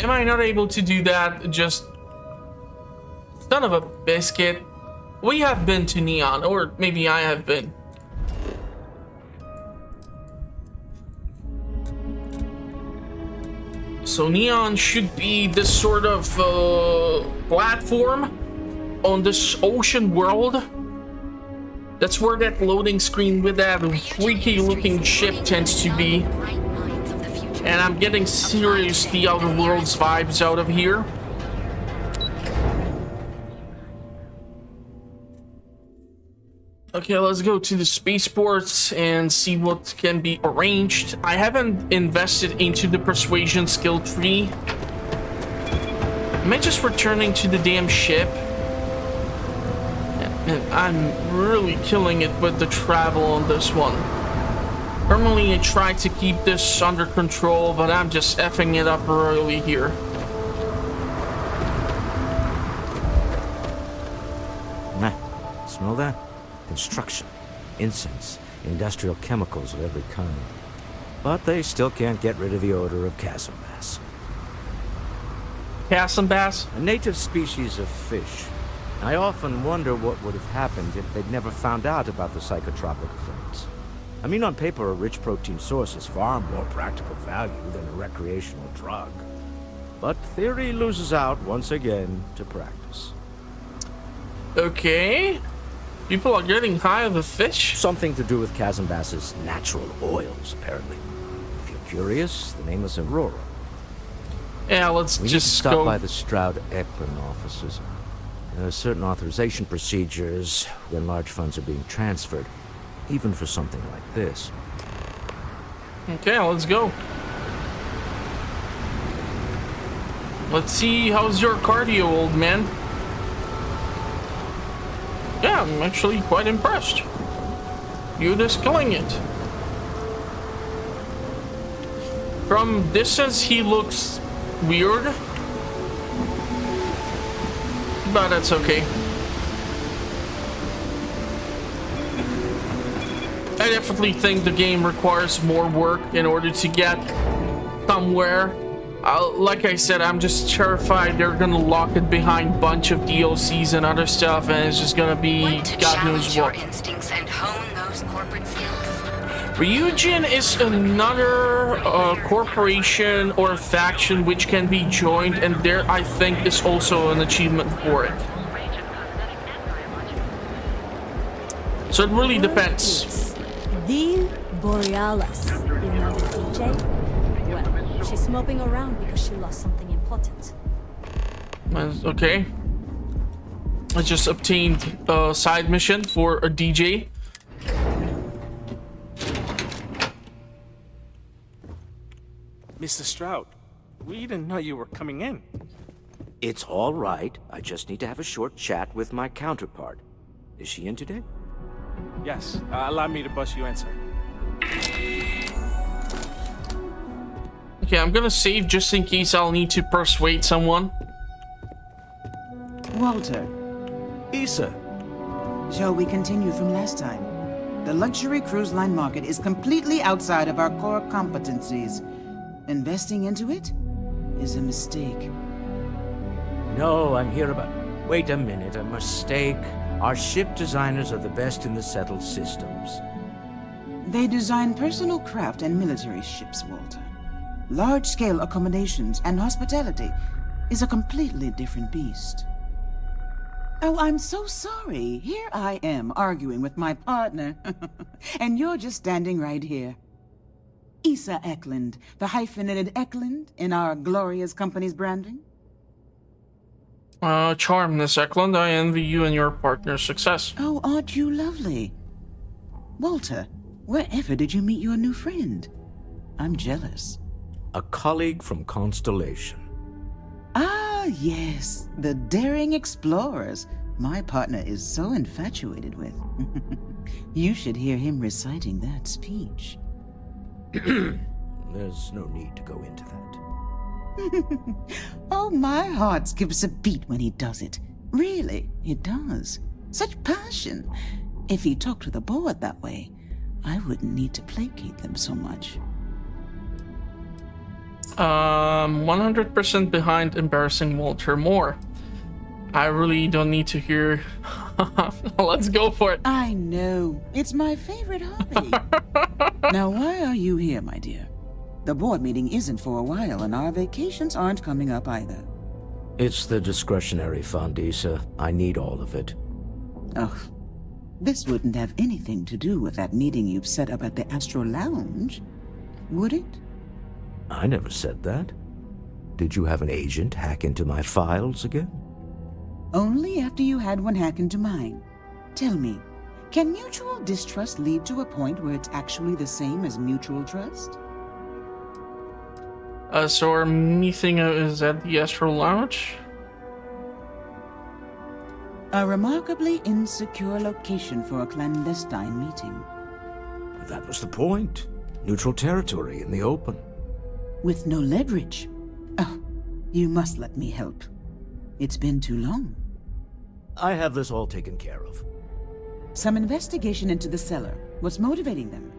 am I not able to do that? Just son of a biscuit. We have been to Neon, or maybe I have been. So Neon should be this sort of platform on this ocean world. That's where that loading screen with that freaky looking ship tends to be. And I'm getting serious The Outer Worlds vibes out of here. Okay, let's go to the spaceports and see what can be arranged. I haven't invested into the persuasion skill tree. Am I just returning to the damn ship? And I'm really killing it with the travel on this one. Normally I try to keep this under control, but I'm just effing it up royally here. Nah, smell that? Construction, incense, industrial chemicals of every kind. But they still can't get rid of the odor of chasm bass. Chasm bass? A native species of fish. I often wonder what would have happened if they'd never found out about the psychotropic effects. I mean, on paper, a rich protein source is far more practical value than a recreational drug. But theory loses out once again to practice. Okay. People are getting high of the fish? Something to do with chasm bass's natural oils, apparently. If you're curious, the name is Aurora. Yeah, let's We just need to stop go by the Stroud-Eklund offices. There are certain authorization procedures when large funds are being transferred, even for something like this. Okay, let's go. Let's see, how's your cardio, old man? Yeah, I'm actually quite impressed. You're just killing it. From distance, he looks weird. But that's okay. I definitely think the game requires more work in order to get somewhere. Like I said, I'm just terrified they're gonna lock it behind a bunch of DLCs and other stuff, and it's just gonna be God knows what. Instincts and hone those corporate skills. Ryujin is another corporation or faction which can be joined, and there I think is also an achievement for it. So it really depends. The Borealis, you know the DJ? Well, she's moping around because she lost something important. Okay. I just obtained a side mission for a DJ. Mr. Stroud, we didn't know you were coming in. It's all right. I just need to have a short chat with my counterpart. Is she in today? Yes, allow me to bust you in, sir. Okay, I'm gonna save just in case I'll need to persuade someone. Walter, Issa. shall we continue from last time? The luxury cruise line market is completely outside of our core competencies. Investing into it is a mistake. No, I'm here about... Wait a minute, a mistake? Our ship designers are the best in the settled systems. They design personal craft and military ships, Walter. Large-scale accommodations and hospitality is a completely different beast. Oh, I'm so sorry. Here I am arguing with my partner. And you're just standing right here. Issa Eklund, the hyphenated Eklund in our glorious company's branding. Charm, Miss Eklund. I envy you and your partner's success. Oh, aren't you lovely? Walter, wherever did you meet your new friend? I'm jealous. A colleague from Constellation. Ah, yes, the daring explorers my partner is so infatuated with. You should hear him reciting that speech. There's no need to go into that. Oh, my heart skips a beat when he does it. Really, it does. Such passion. If he talked to the board that way, I wouldn't need to placate them so much. 100% behind embarrassing Walter Moore. I really don't need to hear. Let's go for it. I know. It's my favorite hobby. Now, why are you here, my dear? The board meeting isn't for a while, and our vacations aren't coming up either. It's the discretionary fund, Issa. I need all of it. Oh, this wouldn't have anything to do with that meeting you've set up at the Astro Lounge, would it? I never said that. Did you have an agent hack into my files again? Only after you had one hack into mine. Tell me, can mutual distrust lead to a point where it's actually the same as mutual trust? So our meeting is at the Astro Lounge? A remarkably insecure location for a clandestine meeting. That was the point. Neutral territory in the open. With no leverage. Oh, you must let me help. It's been too long. I have this all taken care of. Some investigation into the cellar. What's motivating them?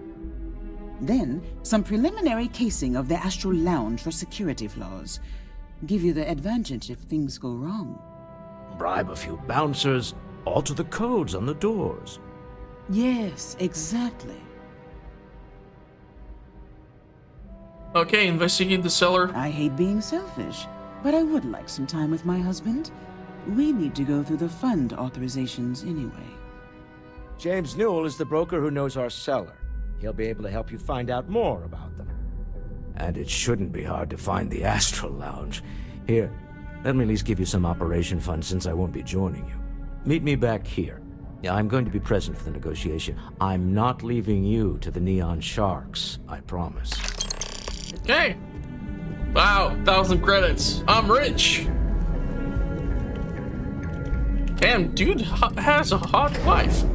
Then, some preliminary casing of the Astral Lounge for security flaws. Give you the advantage if things go wrong. Bribe a few bouncers, alter the codes on the doors. Yes, exactly. Okay, investigate the cellar. I hate being selfish, but I would like some time with my husband. We need to go through the fund authorizations anyway. James Newell is the broker who knows our cellar. He'll be able to help you find out more about them. And it shouldn't be hard to find the Astral Lounge. Here, let me at least give you some operation funds since I won't be joining you. Meet me back here. I'm going to be present for the negotiation. I'm not leaving you to the Neon Sharks, I promise. Okay. Wow, 1,000 credits. I'm rich. Damn, dude has a hot wife.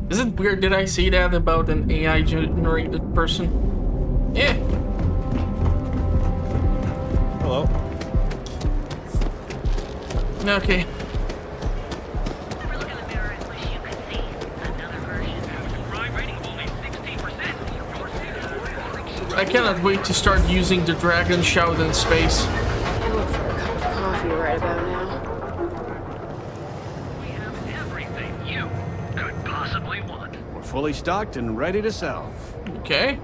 Is it weird that I say that about an AI generated person? Yeah. Hello. Okay. I cannot wait to start using the dragon shout in space. I look for a cup of coffee right about now. We have everything you could possibly want. We're fully stocked and ready to sell. Okay.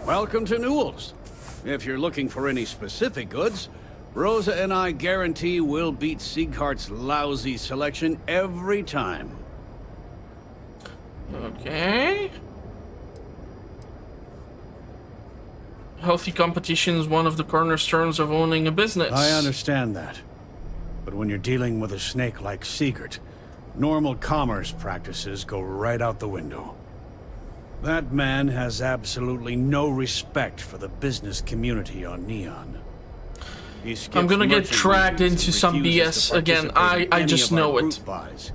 Welcome to Newell's. If you're looking for any specific goods, Rosa and I guarantee we'll beat Sieghart's lousy selection every time. Okay. Healthy competition is one of the cornerstones of owning a business. I understand that. But when you're dealing with a snake like Siegert, normal commerce practices go right out the window. That man has absolutely no respect for the business community on Neon. I'm gonna get dragged into some BS again. I just know it. Buys.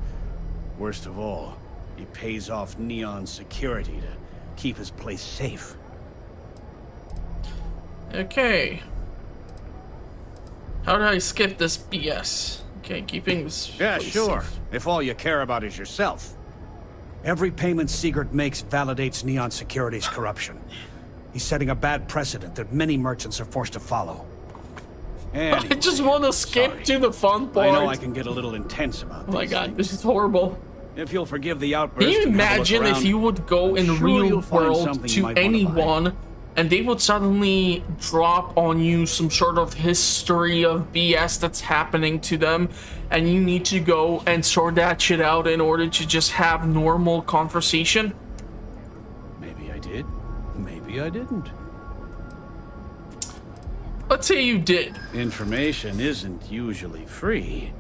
Worst of all, he pays off Neon's security to keep his place safe. Okay. How do I skip this BS? Okay, keeping this. Yeah, place sure. safe. If all you care about is yourself. Every payment Sigurd makes validates Neon Security's corruption. He's setting a bad precedent that many merchants are forced to follow. Anyway, I just want to skip to the fun part. I know I can get a little intense about this. Oh my god, this is horrible. If you'll forgive the outburst. Can you and have a look imagine if around, you would go in I'm sure real you'll find world something you to might wanna anyone and they would suddenly drop on you some sort of history of BS that's happening to them, and you need to go and sort that shit out in order to just have normal conversation? Maybe I did. Maybe I didn't. Let's say you did. Information isn't usually free.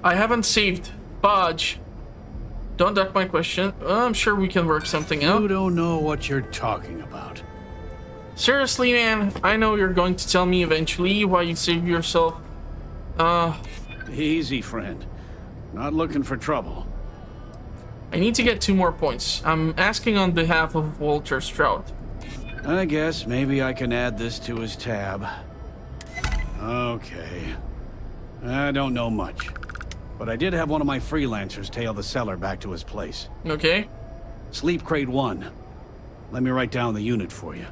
I haven't saved. Budge. Don't duck my question. I'm sure we can work something out. You don't know what you're talking about. Seriously, man, I know you're going to tell me eventually why you saved yourself. Easy, friend. Not looking for trouble. I need to get 2 more points. I'm asking on behalf of Walter Stroud. I guess maybe I can add this to his tab. Okay. I don't know much. But I did have one of my freelancers tail the seller back to his place. Okay. Sleep Crate 1. Let me write down the unit for you.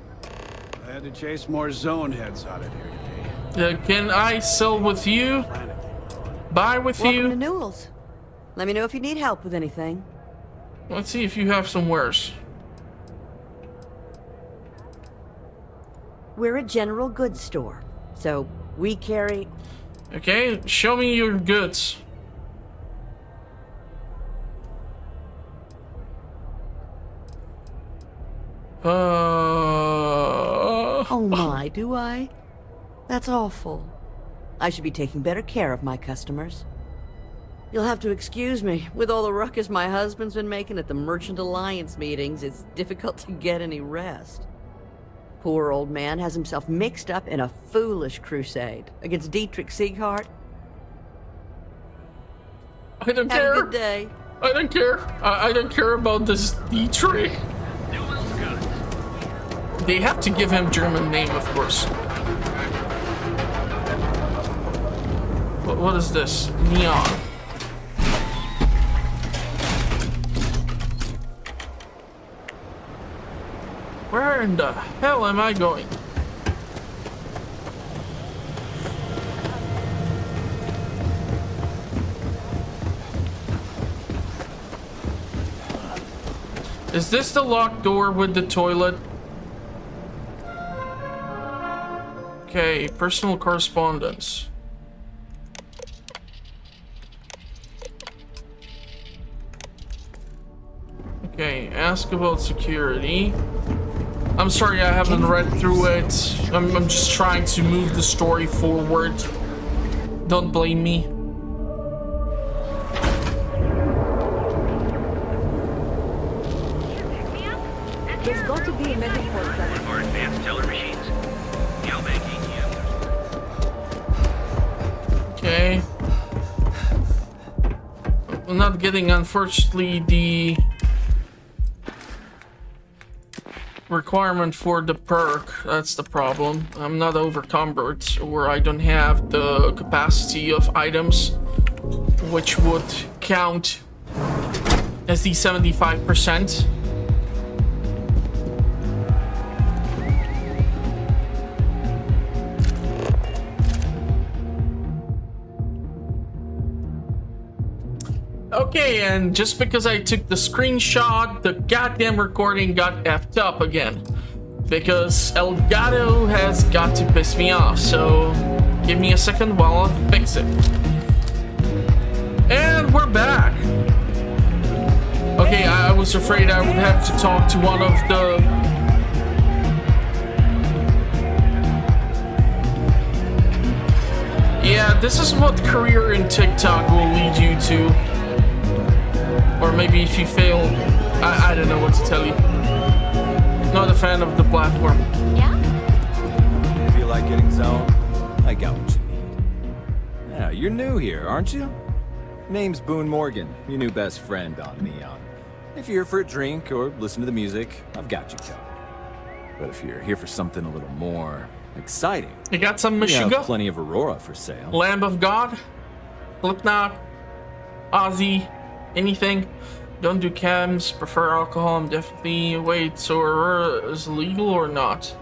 I had to chase more zone heads out of here today. Can I sell with you? Buy with you? Welcome to Newell's. Let me know if you need help with anything. Let's see if you have some wares. We're a general goods store, so we carry... Okay, show me your goods. Oh my, do I? That's awful. I should be taking better care of my customers. You'll have to excuse me. With all the ruckus my husband's been making at the Merchant Alliance meetings, it's difficult to get any rest. Poor old man has himself mixed up in a foolish crusade against Dietrich Sieghart. I don't care. Have a good day. I don't care. I don't care about this Dietrich. They have to give him German name, of course. What is this? Neon. Where in the hell am I going? Is this the locked door with the toilet? Okay, personal correspondence. Okay, ask about security. I'm sorry I haven't read through it. I'm just trying to move the story forward. Don't blame me. There's got to be a medical Or advanced teller machines. You'll make Okay. I'm not getting, unfortunately, the requirement for the perk. That's the problem. I'm not overcumbered, or I don't have the capacity of items, which would count as the 75%. Okay, and just because I took the screenshot, the goddamn recording got effed up again. Because Elgato has got to piss me off, so give me a second while I fix it. And we're back. Okay, I was afraid I would have to talk to one of the... Yeah, this is what career in TikTok will lead you to. Or maybe if you fail, I don't know what to tell you. Not a fan of the platform. Yeah? Feel like getting zoned? I got what you need. Yeah, you're new here, aren't you? Name's Boone Morgan, your new best friend on Neon. If you're here for a drink or listen to the music, I've got you covered. But if you're here for something a little more exciting, you got some we Meshuggah? have plenty of Aurora for sale. Lamb of God? Slipknot, Ozzy, anything. Don't do chems, prefer alcohol. I'm definitely... Wait, so Aurora is legal or not?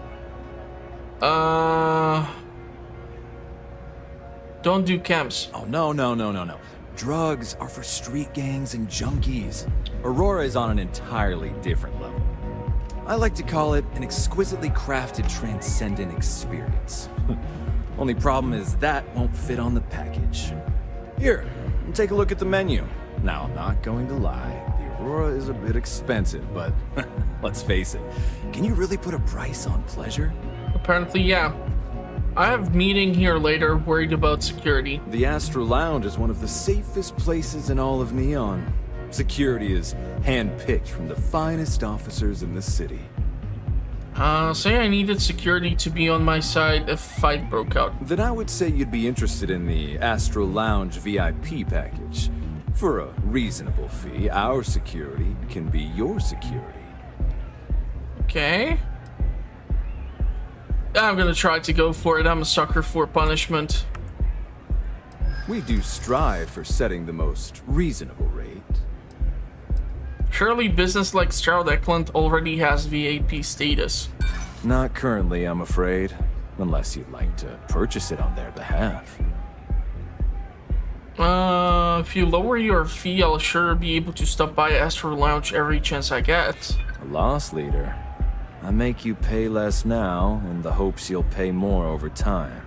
Don't do chems. Oh, no. Drugs are for street gangs and junkies. Aurora is on an entirely different level. I like to call it an exquisitely crafted, transcendent experience. Only problem is that won't fit on the package. Here, take a look at the menu. Now, I'm not going to lie. The Aurora is a bit expensive, but let's face it. Can you really put a price on pleasure? Apparently, yeah. I have a meeting here later, worried about security. The Astro Lounge is one of the safest places in all of Neon. Security is hand-picked from the finest officers in the city. Say I needed security to be on my side if a fight broke out. Then I would say you'd be interested in the Astro Lounge VIP package. For a reasonable fee, our security can be your security. Okay. I'm gonna try to go for it. I'm a sucker for punishment. We do strive for setting the most reasonable rate. Surely business like Stroud Eklund already has VIP status. Not currently, I'm afraid. Unless you'd like to purchase it on their behalf. If you lower your fee, I'll sure be able to stop by Astro Lounge every chance I get. A loss leader. I make you pay less now in the hopes you'll pay more over time.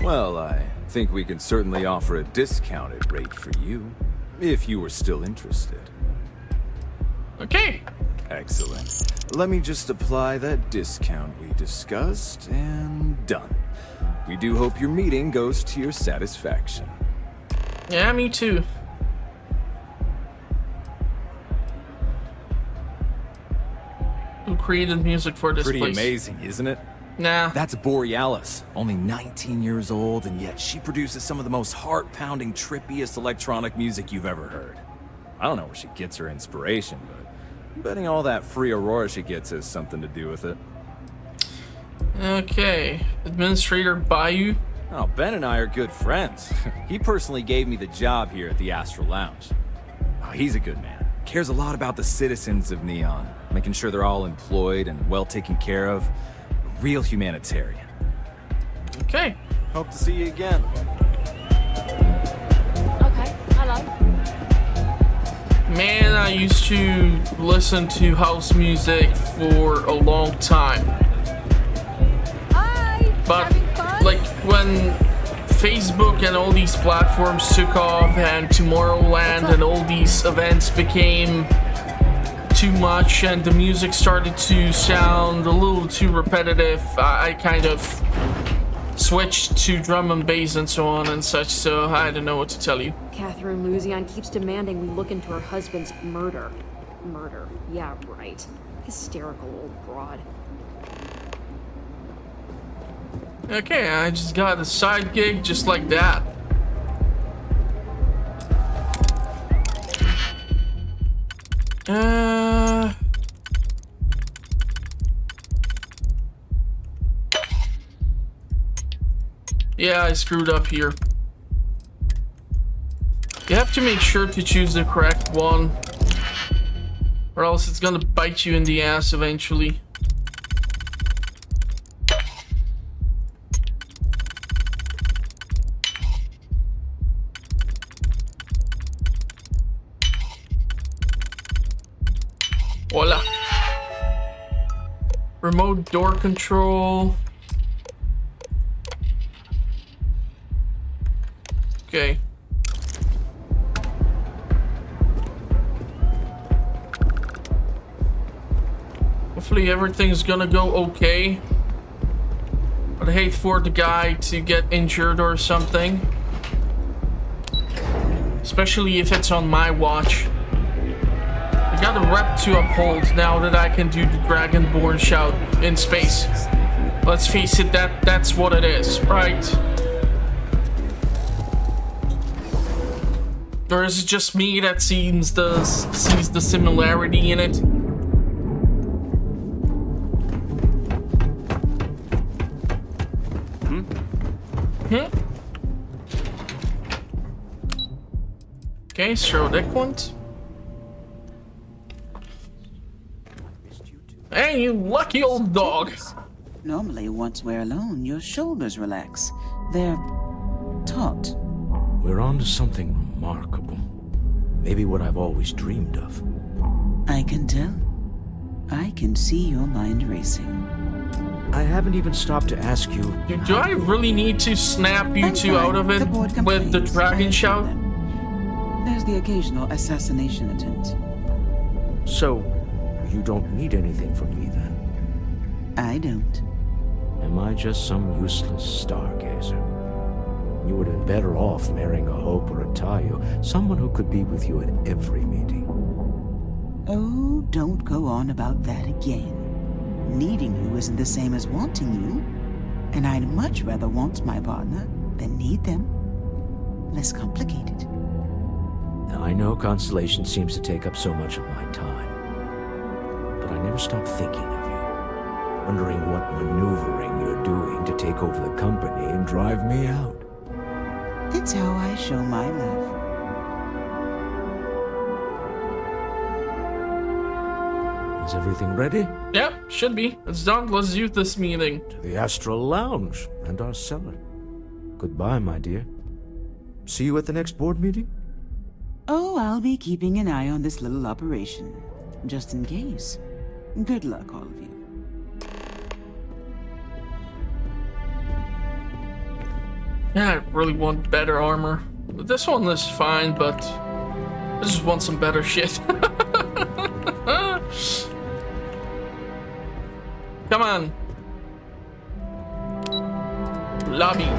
Well, I think we can certainly offer a discounted rate for you, if you were still interested. Okay. Excellent. Let me just apply that discount we discussed, and done. We do hope your meeting goes to your satisfaction. Yeah, me too. Who created music for this Pretty place? amazing, isn't it? Nah. That's Borealis, only 19 years old, and yet she produces some of the most heart-pounding, trippiest electronic music you've ever heard. I don't know where she gets her inspiration, but I'm betting all that free Aurora she gets has something to do with it. Okay. Administrator Bayou. Oh, Ben and I are good friends. He personally gave me the job here at the Astro Lounge. Oh, he's a good man. Cares a lot about the citizens of Neon, making sure they're all employed and well taken care of. Real humanitarian. Okay. Hope to see you again. Okay, hello. Man, I used to listen to house music for a long time. Hi! But, like, when Facebook and all these platforms took off and Tomorrowland and all these events became too much and the music started to sound a little too repetitive, I kind of switched to drum and bass and so on and such, so I don't know what to tell you. Catherine Luzion keeps demanding we look into her husband's murder. Murder, yeah, right. Hysterical old broad. Okay, I just got a side gig just like that. Yeah, I screwed up here. You have to make sure to choose the correct one, or else it's gonna bite you in the ass eventually. Voila. Remote door control. Okay. Hopefully everything's gonna go okay. I'd hate for the guy to get injured or something. Especially if it's on my watch. I got a rep to uphold now that I can do the Dragonborn shout in space. Let's face it, that's what it is, right? Or is it just me that sees the similarity in it? Okay, Sherwood Equant. Hey, you lucky old dog. Normally, once we're alone, your shoulders relax. They're taut. We're on to something remarkable. Maybe what I've always dreamed of. I can tell. I can see your mind racing. I haven't even stopped to ask you... Do I really need to snap you two out of it with the dragon shout? There's the occasional assassination attempt. So, you don't need anything from me then? I don't. Am I just some useless stargazer? You would have been better off marrying a Hope or a Tayo, someone who could be with you at every meeting. Oh, don't go on about that again. Needing you isn't the same as wanting you. And I'd much rather want my partner than need them. Less complicated. Now, I know Constellation seems to take up so much of my time. But I never stop thinking of you. Wondering what maneuvering you're doing to take over the company and drive me out. It's how I show my love. Is everything ready? Yep, should be. It's done. Let's do this meeting. To the Astral Lounge and our cellar. Goodbye, my dear. See you at the next board meeting? Oh, I'll be keeping an eye on this little operation. Just in case. Good luck, all of you. Yeah, I really want better armor. This one is fine, but I just want some better shit. Come on. Lobby.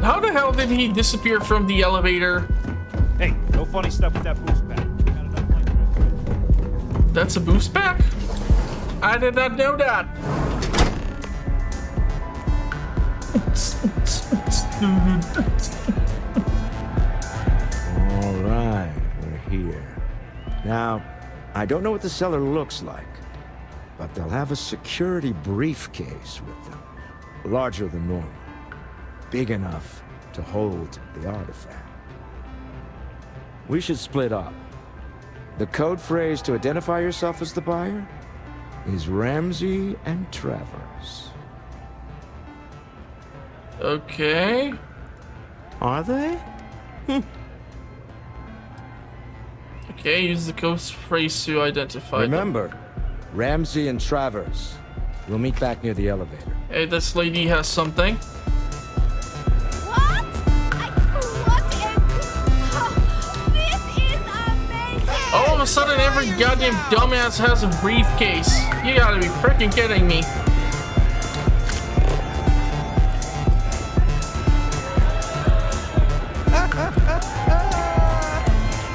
How the hell did he disappear from the elevator? Hey, no funny stuff with that boost pack. That's a boost pack? I did not know that. All right, we're here. Now, I don't know what the cellar looks like, but they'll have a security briefcase with them. Larger than normal. Big enough to hold the artifact. We should split up. The code phrase to identify yourself as the buyer is Ramsey and Travers. Okay. Are they? Okay, use the code phrase to identify Remember, Ramsey and Travers. We'll meet back near the elevator. Hey, this lady has something. All of a sudden, every goddamn dumbass has a briefcase. You gotta be freaking kidding me.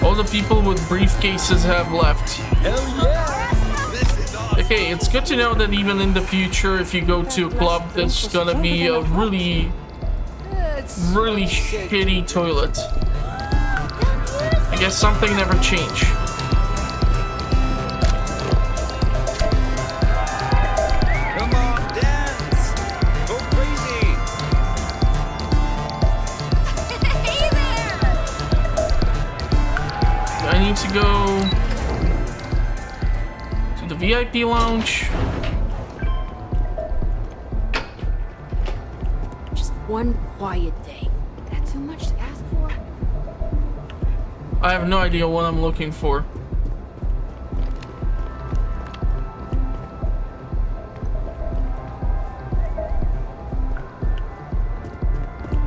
All the people with briefcases have left. Hell yeah! Okay, it's good to know that even in the future, if you go to a club, there's gonna be a really shitty toilet. I guess something never changed. Come on, dance! Go crazy! Hey there! I need to go to the VIP lounge. Just one quiet day. That's too much to ask for. I have no idea what I'm looking for.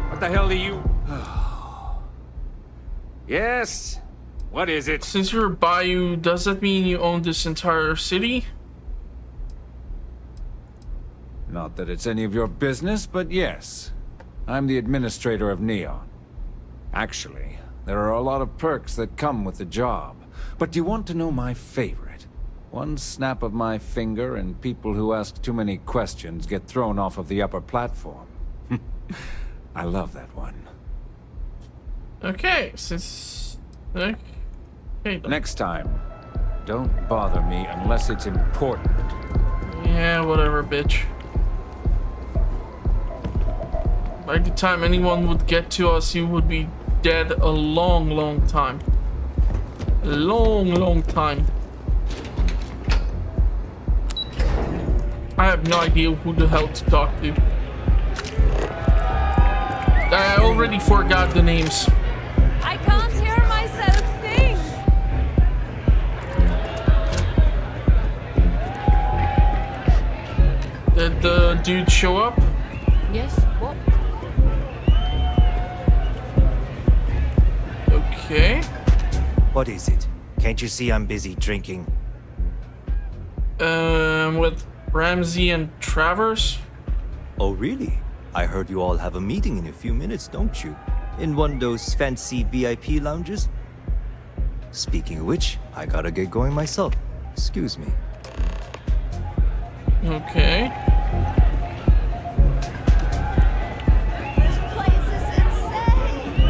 What the hell do you... Yes? What is it? Since you're a Bayou, does that mean you own this entire city? Not that it's any of your business, but yes. I'm the administrator of Neon. Actually, there are a lot of perks that come with the job. But do you want to know my favorite? One snap of my finger and people who ask too many questions get thrown off of the upper platform. I love that one. Okay, since... Okay. Next time, don't bother me unless it's important. Yeah, whatever, bitch. By the time anyone would get to us, he would be dead a long, long time. A long, long time. I have no idea who the hell to talk to. I already forgot the names. I can't hear myself think. Did the dude show up? Yes, what? Okay. What is it? Can't you see I'm busy drinking? With Ramsey and Travers? Oh, really? I heard you all have a meeting in a few minutes, don't you? In one of those fancy VIP lounges? Speaking of which, I gotta get going myself. Excuse me. Okay. This place is insane.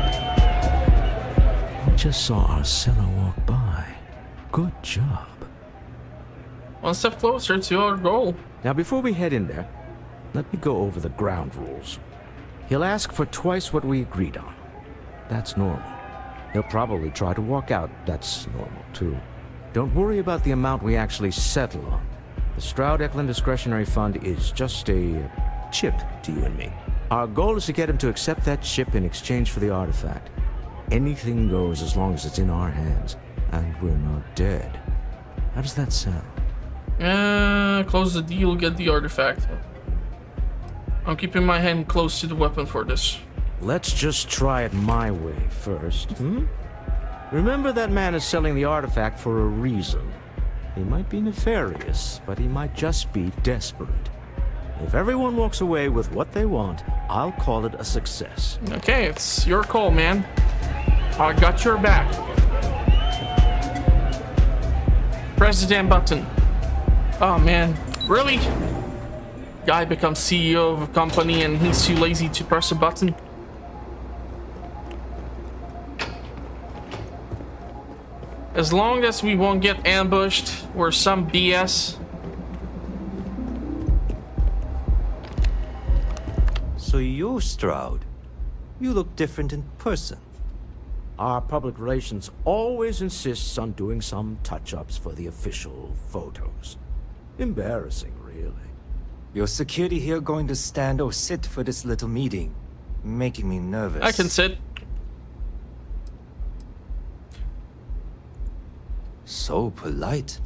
We just saw our seller walk by. Good job. One step closer to our goal. Now, before we head in there, let me go over the ground rules. He'll ask for twice what we agreed on. That's normal. He'll probably try to walk out. That's normal, too. Don't worry about the amount we actually settle on. The Stroud-Eklund Discretionary Fund is just a chip to you and me. Our goal is to get him to accept that chip in exchange for the artifact. Anything goes as long as it's in our hands, and we're not dead. How does that sound? Close the deal, get the artifact. I'm keeping my hand close to the weapon for this. Let's just try it my way first, Remember, that man is selling the artifact for a reason. He might be nefarious, but he might just be desperate. If everyone walks away with what they want, I'll call it a success. Okay, it's your call, man. I got your back. Press the damn button. Oh, man. Really? Guy becomes CEO of a company and he's too lazy to press a button? As long as we won't get ambushed or some BS. So you're Stroud. You look different in person. Our public relations always insists on doing some touch-ups for the official photos. Embarrassing, really. Your security here going to stand or sit for this little meeting? Making me nervous. I can sit. So polite.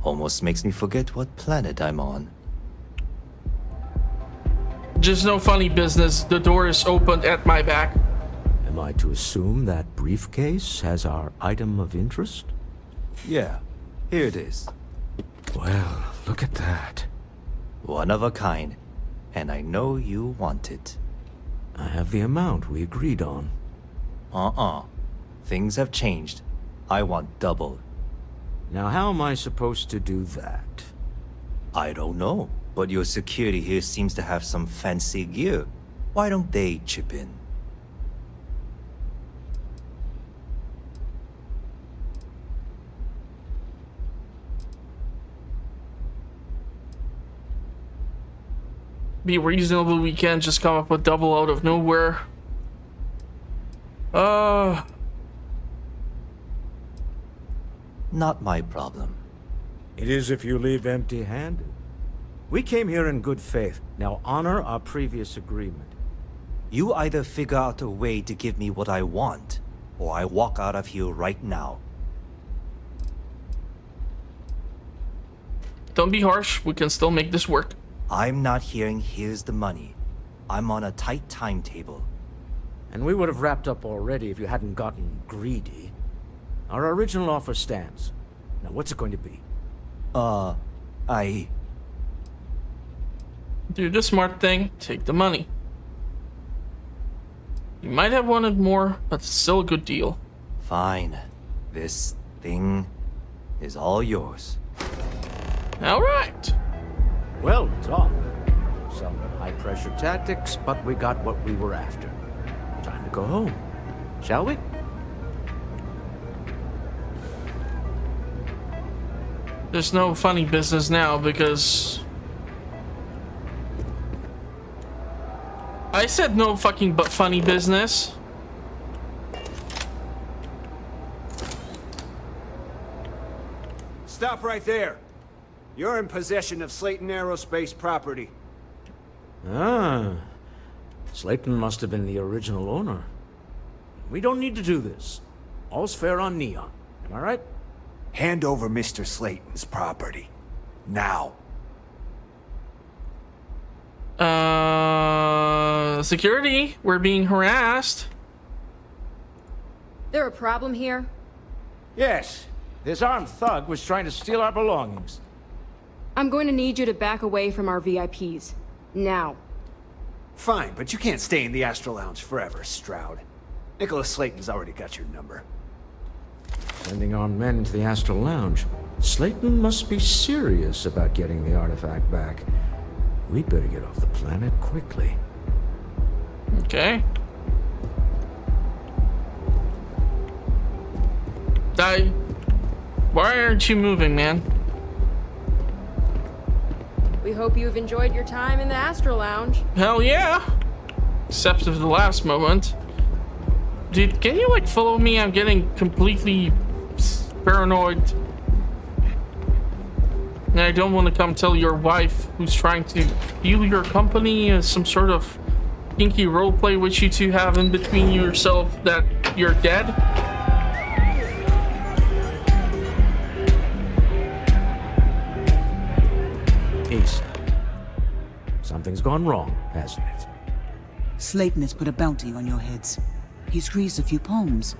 Almost makes me forget what planet I'm on. Just no funny business. The door is opened at my back. Am I to assume that briefcase has our item of interest? Yeah, here it is. Well, look at that. One of a kind. And I know you want it. I have the amount we agreed on. Things have changed. I want double. Now, how am I supposed to do that? I don't know, but your security here seems to have some fancy gear. Why don't they chip in? Be reasonable, we can't just come up with double out of nowhere. Not my problem. It is if you leave empty-handed. We came here in good faith. Now honor our previous agreement. You either figure out a way to give me what I want, or I walk out of here right now. Don't be harsh, we can still make this work. I'm not hearing here's the money. I'm on a tight timetable. And we would have wrapped up already if you hadn't gotten greedy. Our original offer stands. Now what's it going to be? Do the smart thing, take the money. You might have wanted more, but it's still a good deal. Fine. This thing is all yours. Alright. Well done. Some high-pressure tactics, but we got what we were after. Time to go home, shall we? There's no funny business now because I said no fucking but funny business. Stop right there. You're in possession of Slayton Aerospace property. Ah. Slayton must have been the original owner. We don't need to do this. All's fair on Neon. Am I right? Hand over Mr. Slayton's property. Now. Security, we're being harassed. There a problem here? Yes. This armed thug was trying to steal our belongings. I'm going to need you to back away from our VIPs. Now. Fine, but you can't stay in the Astral Lounge forever, Stroud. Nicholas Slayton's already got your number. Sending armed men into the Astral Lounge. Slayton must be serious about getting the artifact back. We'd better get off the planet quickly. Okay. Why aren't you moving, man? We hope you've enjoyed your time in the Astral Lounge. Hell yeah! Except for the last moment. Dude, can you like follow me? I'm getting completely paranoid. And I don't want to come tell your wife, who's trying to steal your company, some sort of kinky roleplay which you two have in between yourself, that you're dead. Ace. Something's gone wrong, hasn't it? Slayton has put a bounty on your heads. He's greased a few palms.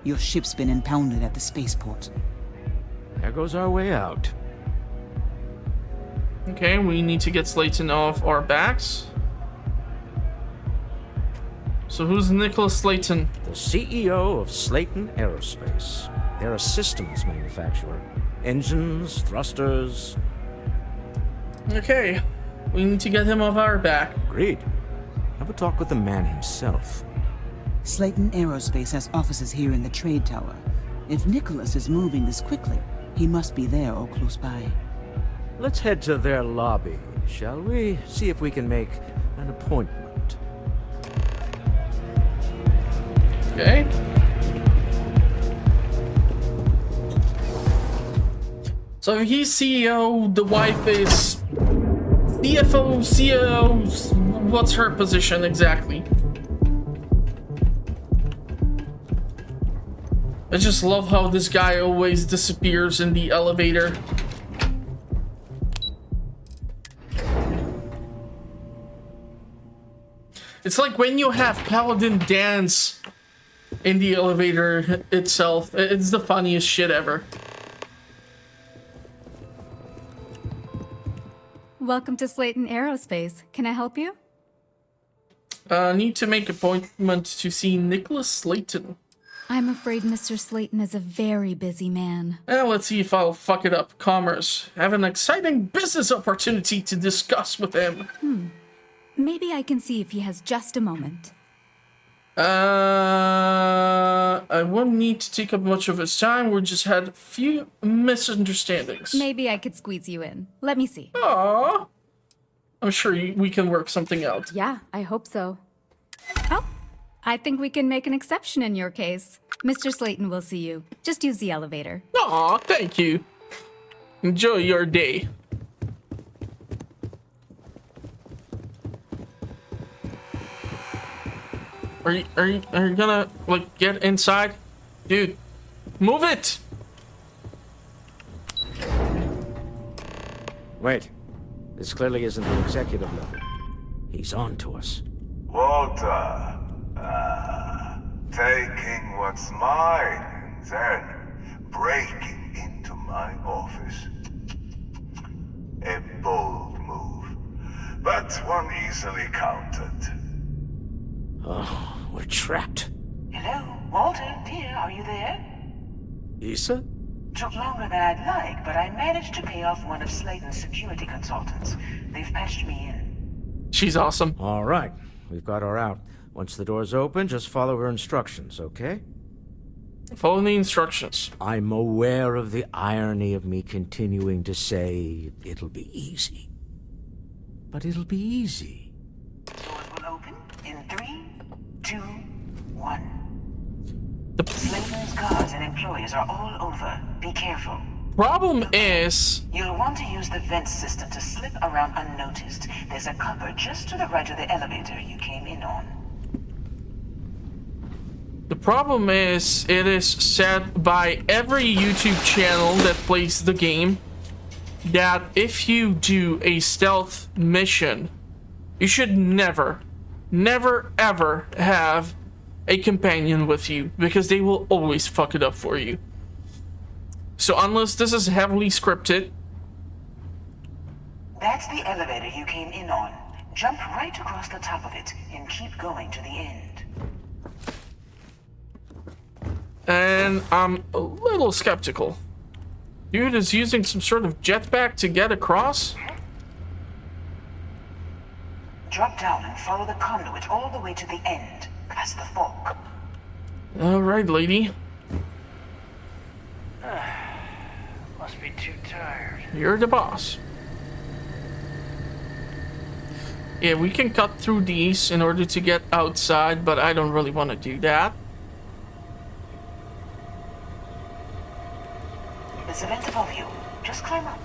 Your ship's been impounded at the spaceport. There goes our way out. Okay, we need to get Slayton off our backs. So who's Nicholas Slayton? The CEO of Slayton Aerospace. They're a systems manufacturer. Engines, thrusters. Okay, we need to get him off our back. Agreed. Have a talk with the man himself. Slayton Aerospace has offices here in the trade tower. If Nicholas is moving this quickly, he must be there or close by. Let's head to their lobby, shall we? See if we can make an appointment. Okay. So he's CEO, the wife is CFO, CEO. What's her position exactly? I just love how this guy always disappears in the elevator. It's like when you have Paladin dance in the elevator itself. It's the funniest shit ever. Welcome to Slayton Aerospace. Can I help you? Need to make appointment to see Nicholas Slayton. I'm afraid Mr. Slayton is a very busy man. Let's see if I'll fuck it up. Commerce. Have an exciting business opportunity to discuss with him. Maybe I can see if he has just a moment. I won't need to take up much of his time. We just had a few misunderstandings. Maybe I could squeeze you in. Let me see. Aww. I'm sure we can work something out. Yeah, I hope so. Oh, I think we can make an exception in your case. Mr. Slayton will see you. Just use the elevator. Aw, thank you. Enjoy your day. Are you gonna, like, get inside? Dude, move it! Wait. This clearly isn't the executive level. He's on to us. Walter. Taking what's mine and then breaking into my office. A bold move, but one easily countered. Oh, we're trapped. Hello, Walter, dear, are you there? Issa? Took longer than I'd like, but I managed to pay off one of Slayton's security consultants. They've patched me in. She's awesome. All right, we've got her out. Once the door's open, just follow her instructions, okay? Follow the instructions. I'm aware of the irony of me continuing to say it'll be easy. But it'll be easy. Doors will open Slayton's guards and employees are all over. Be careful. Problem is... You'll want to use the vent system to slip around unnoticed. There's a cupboard just to the right of the elevator you came in on. The problem is, it is said by every YouTube channel that plays the game that if you do a stealth mission, you should never, ever have a companion with you, because they will always fuck it up for you. So unless this is heavily scripted... That's the elevator you came in on. Jump right across the top of it and keep going to the end. And I'm a little skeptical. Dude is using some sort of jetpack to get across? Drop down and follow the conduit all the way to the end, past the fog. Alright, lady. Must be too tired. You're the boss. Yeah, we can cut through these in order to get outside, but I don't really want to do that. There's a vent above you. Just climb up.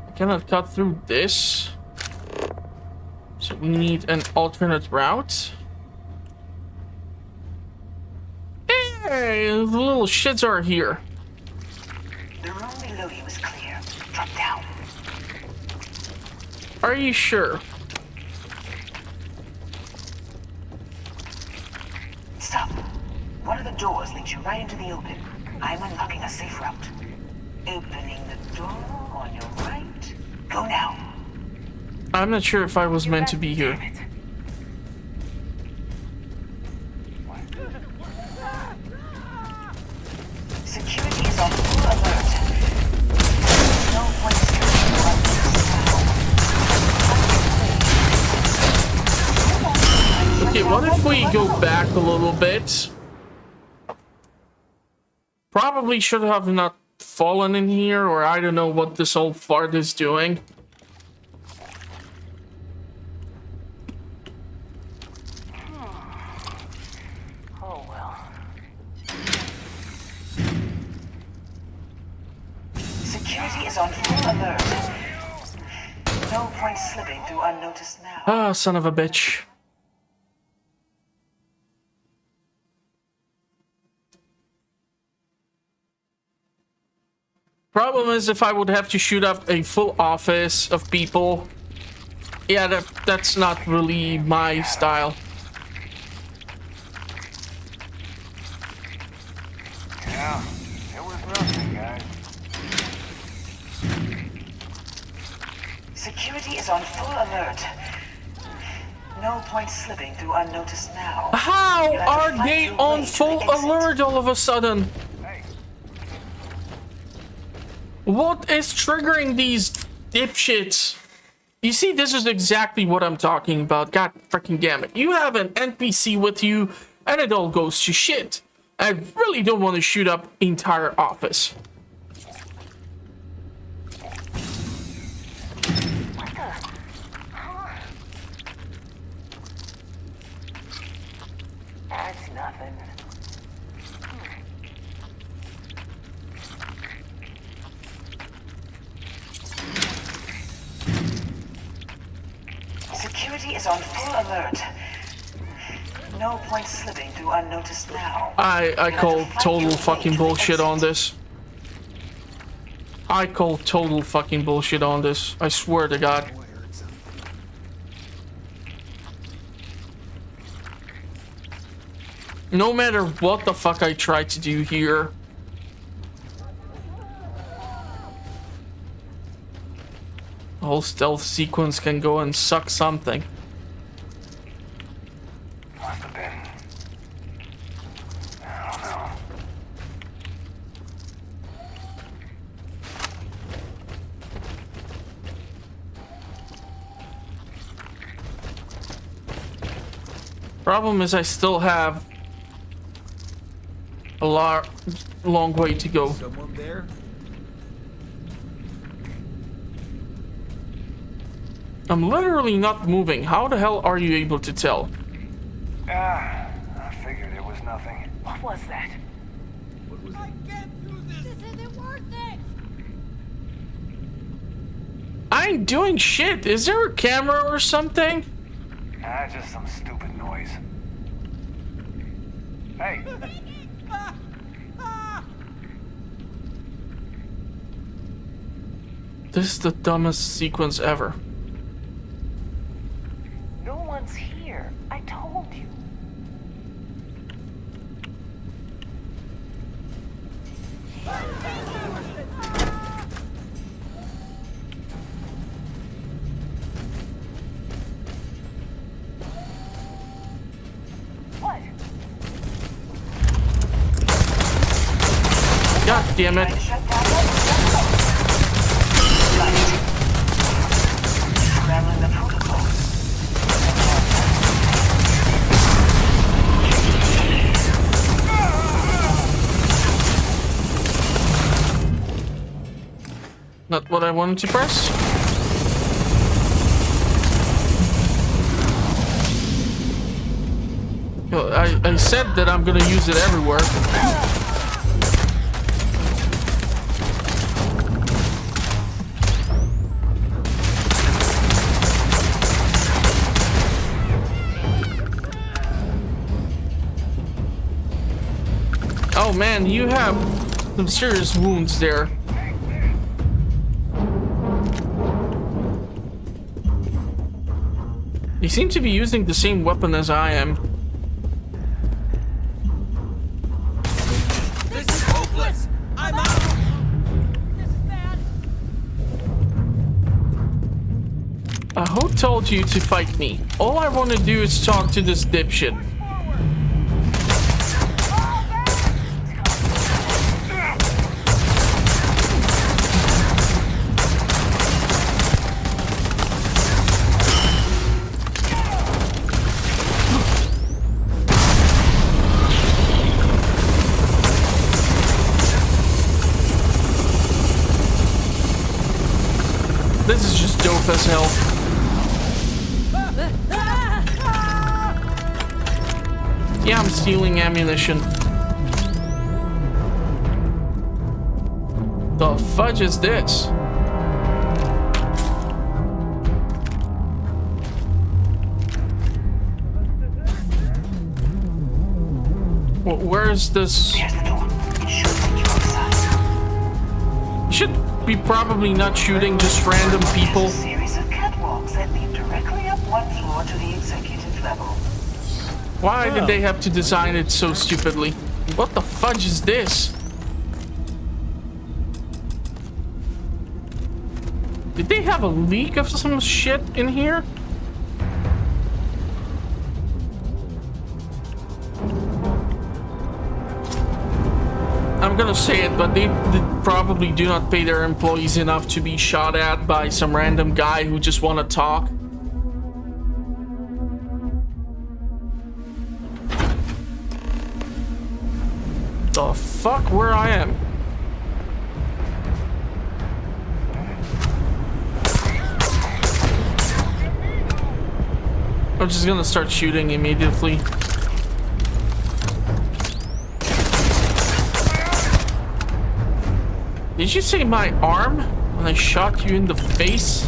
I cannot cut through this. So we need an alternate route. Hey, the little shits are here. The room below you is clear. Drop down. Are you sure? Stop. One of the doors leads you right into the open. I'm unlocking a safe route. Opening the door on your right. Go now. I'm not sure if I was meant to be here. Security is on full alert. No point scaring you. Okay, what if we go back a little bit? Probably should have not fallen in here, or I don't know what this old fart is doing. Oh well. Security is on full alert. No point slipping through unnoticed now. Ah, son of a bitch. Problem is, if I would have to shoot up a full office of people, yeah, that's not really my style. Yeah, it was nothing, guys. Security is on full alert. No point slipping through unnoticed now. How are they on full alert all of a sudden? What is triggering these dipshits? You see, this is exactly what I'm talking about. God freaking damn it. You have an NPC with you, and it all goes to shit. I really don't want to shoot up the entire office. That's nothing. Security is on full alert. No point slipping through unnoticed now. I call total fucking bullshit on this. I call total fucking bullshit on this. I swear to God. No matter what the fuck I try to do here, the whole stealth sequence can go and suck something. Must have been. I don't know. Problem is, I still have a long way to go. Someone there? I'm literally not moving. How the hell are you able to tell? I figured it was nothing. nothing. What was that? This isn't worth it! I ain't doing shit. Is there a camera or something? Ah, just some stupid noise. Hey! This is the dumbest sequence ever. No one's here. I told you. What? God damn it. Scrambling the protocol. Not what I wanted to press. I said that I'm gonna use it everywhere. Oh man, you have some serious wounds there. You seem to be using the same weapon as I am. This is hopeless! I'm out! This is bad. Who told you to fight me? All I want to do is talk to this dipshit. This is just dope as hell. Yeah, I'm stealing ammunition. The fudge is this? Where's this? Here's the door. It should take you outside. You should be probably not shooting just random people. There's a series of catwalks that lead directly up one floor to the executive level. Why did they have to design it so stupidly? What the fudge is this? Did they have a leak of some shit in here? I'm gonna say it, but they probably do not pay their employees enough to be shot at by some random guy who just wanna talk. The fuck where I am? I'm just gonna start shooting immediately. Did you say my arm when I shot you in the face?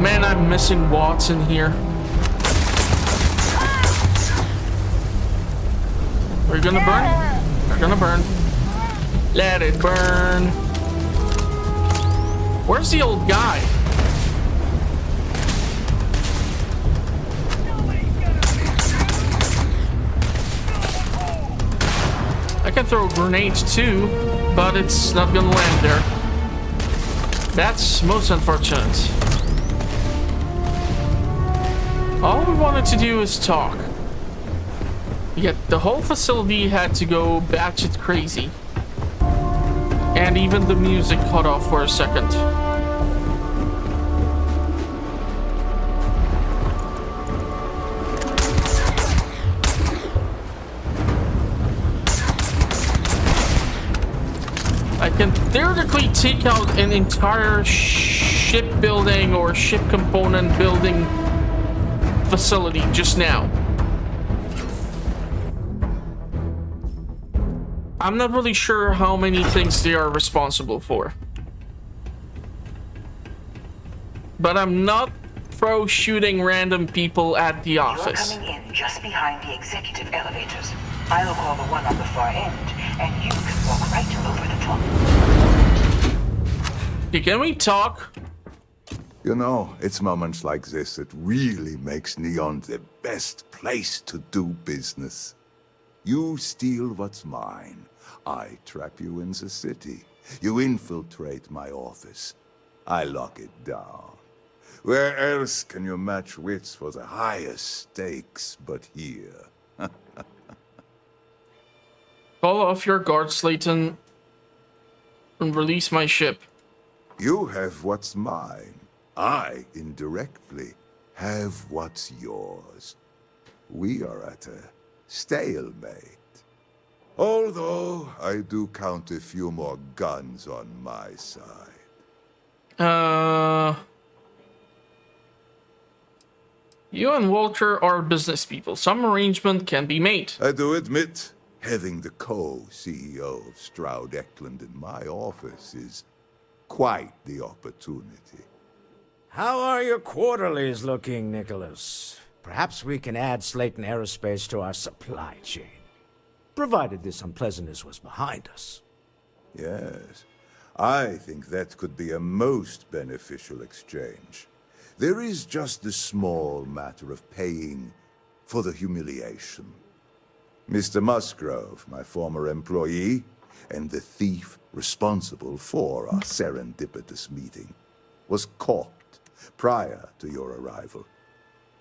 Man, I'm missing Watson here. We're gonna burn. We're gonna burn. Let it burn. Where's the old guy? I can throw grenades too, but it's not gonna land there. That's most unfortunate. All we wanted to do is talk. Yet the whole facility had to go batshit crazy. And even the music cut off for a second. I can theoretically take out an entire shipbuilding or ship component building facility just now. I'm not really sure how many things they are responsible for. But I'm not pro shooting random people at the office. You're coming in just behind the executive elevators. I'll call the one on the far end, and you can walk right over the top. Okay, can we talk? You know, it's moments like this that really makes Neon the best place to do business. You steal what's mine. I trap you in the city. You infiltrate my office. I lock it down. Where else can you match wits for the highest stakes but here? Call off your guard, Slayton, and release my ship. You have what's mine. I, indirectly, have what's yours. We are at a stalemate. Although, I do count a few more guns on my side. You and Walter are business people. Some arrangement can be made. I do admit, having the co-CEO of Stroud Eklund in my office is quite the opportunity. How are your quarterlies looking, Nicholas? Perhaps we can add Slayton Aerospace to our supply chain. Provided this unpleasantness was behind us. Yes, I think that could be a most beneficial exchange. There is just the small matter of paying for the humiliation. Mr. Musgrove, my former employee, and the thief responsible for our serendipitous meeting, was caught prior to your arrival.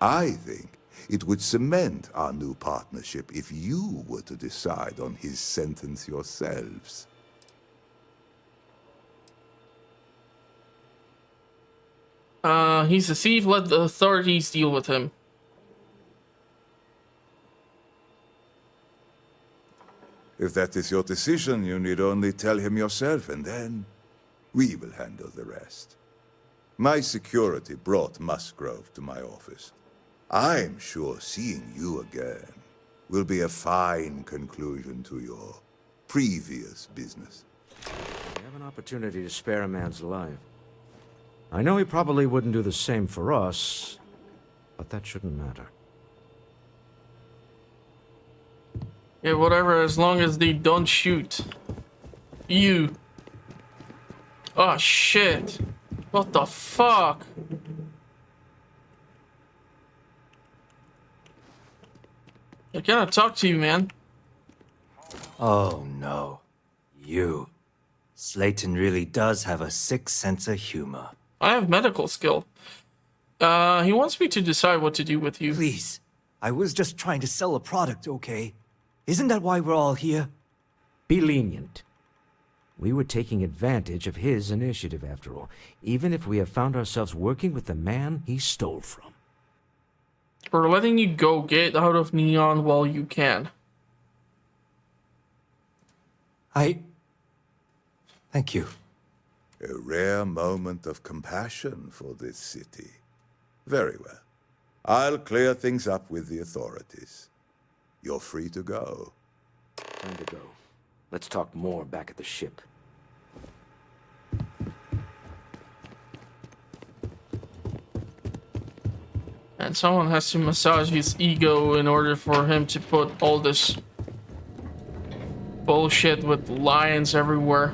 I think it would cement our new partnership if you were to decide on his sentence yourselves. He's a thief. Let the authorities deal with him. If that is your decision, you need only tell him yourself, and then we will handle the rest. My security brought Musgrove to my office. I'm sure seeing you again will be a fine conclusion to your previous business. We have an opportunity to spare a man's life. I know he probably wouldn't do the same for us, but that shouldn't matter. Yeah, whatever, as long as they don't shoot you. Oh, shit. What the fuck? I cannot talk to you, man. Oh no. You. Slayton really does have a sick sense of humor. I have medical skill. He wants me to decide what to do with you. Please. I was just trying to sell a product, okay? Isn't that why we're all here? Be lenient. We were taking advantage of his initiative, after all, even if we have found ourselves working with the man he stole from. We're letting you go. Get out of Neon while you can. Thank you. A rare moment of compassion for this city. Very well. I'll clear things up with the authorities. You're free to go. Time to go. Let's talk more back at the ship. And someone has to massage his ego in order for him to put all this bullshit with lions everywhere.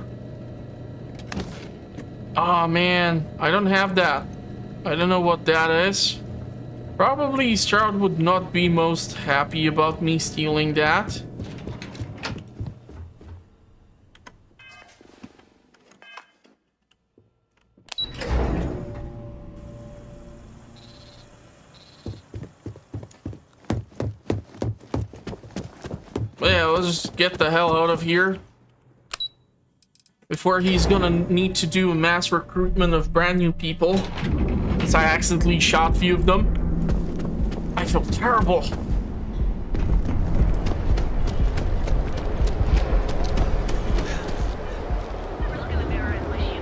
Oh man, I don't have that. I don't know what that is. Probably Stroud would not be most happy about me stealing that. But yeah, let's just get the hell out of here before he's gonna need to do a mass recruitment of brand new people, since I accidentally shot a few of them. I feel terrible. Look in the mirror and wish you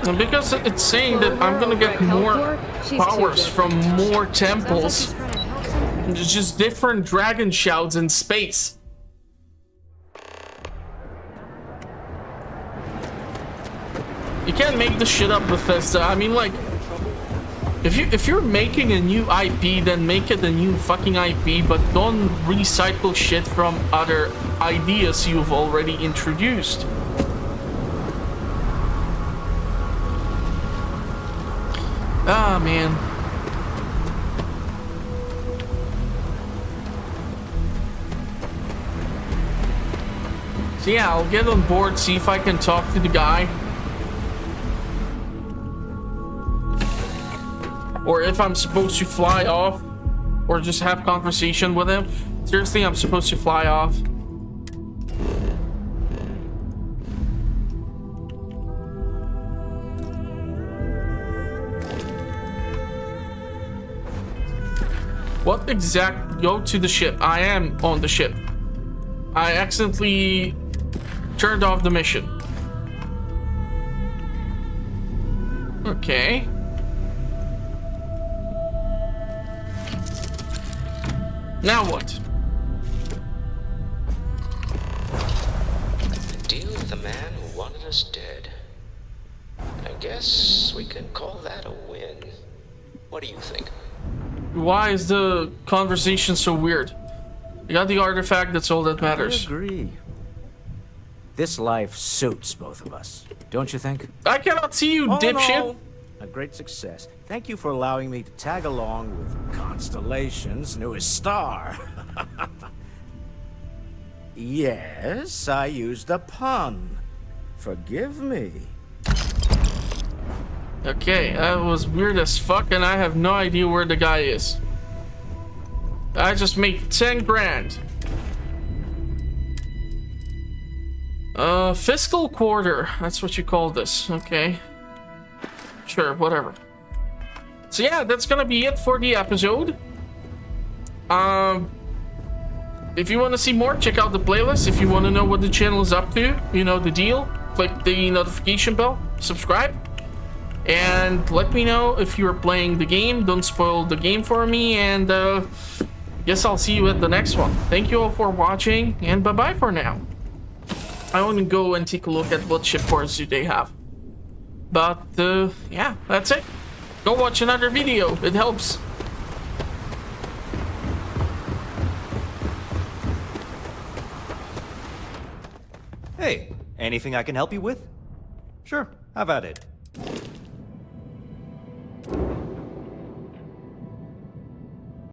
And because it's saying that I'm gonna get more powers from more temples. It's just different dragon shouts in space. You can't make this shit up, Bethesda. I mean, like, if you're making a new IP, then make it a new fucking IP, but don't recycle shit from other ideas you've already introduced. Ah, man. So yeah, I'll get on board, see if I can talk to the guy. Or if I'm supposed to fly off, or just have conversation with him. Seriously, I'm supposed to fly off. What exact? Go to the ship. I am on the ship. I accidentally turned off the mission. Okay. Now what? Deal with the man who wanted us dead. I guess we can call that a win. What do you think? Why is the conversation so weird? You got the artifact, that's all that matters. I agree. This life suits both of us, don't you think? I cannot see you, dipshit. No. A great success. Thank you for allowing me to tag along with Constellation's newest star. Yes, I used a pun. Forgive me. Okay, that was weird as fuck, and I have no idea where the guy is. I just made 10 grand. Fiscal quarter. That's what you call this. Okay. Sure, whatever. So yeah, that's gonna be it for the episode. If you want to see more, check out the playlist. If you want to know what the channel is up to, you know the deal. Click the notification bell, subscribe, and let me know if you're playing the game. Don't spoil the game for me, and guess I'll see you at the next one. Thank you all for watching, and bye-bye for now. I want to go and take a look at what ship cores do they have. But, yeah, that's it. Go watch another video. It helps. Hey, anything I can help you with? Sure, have at it.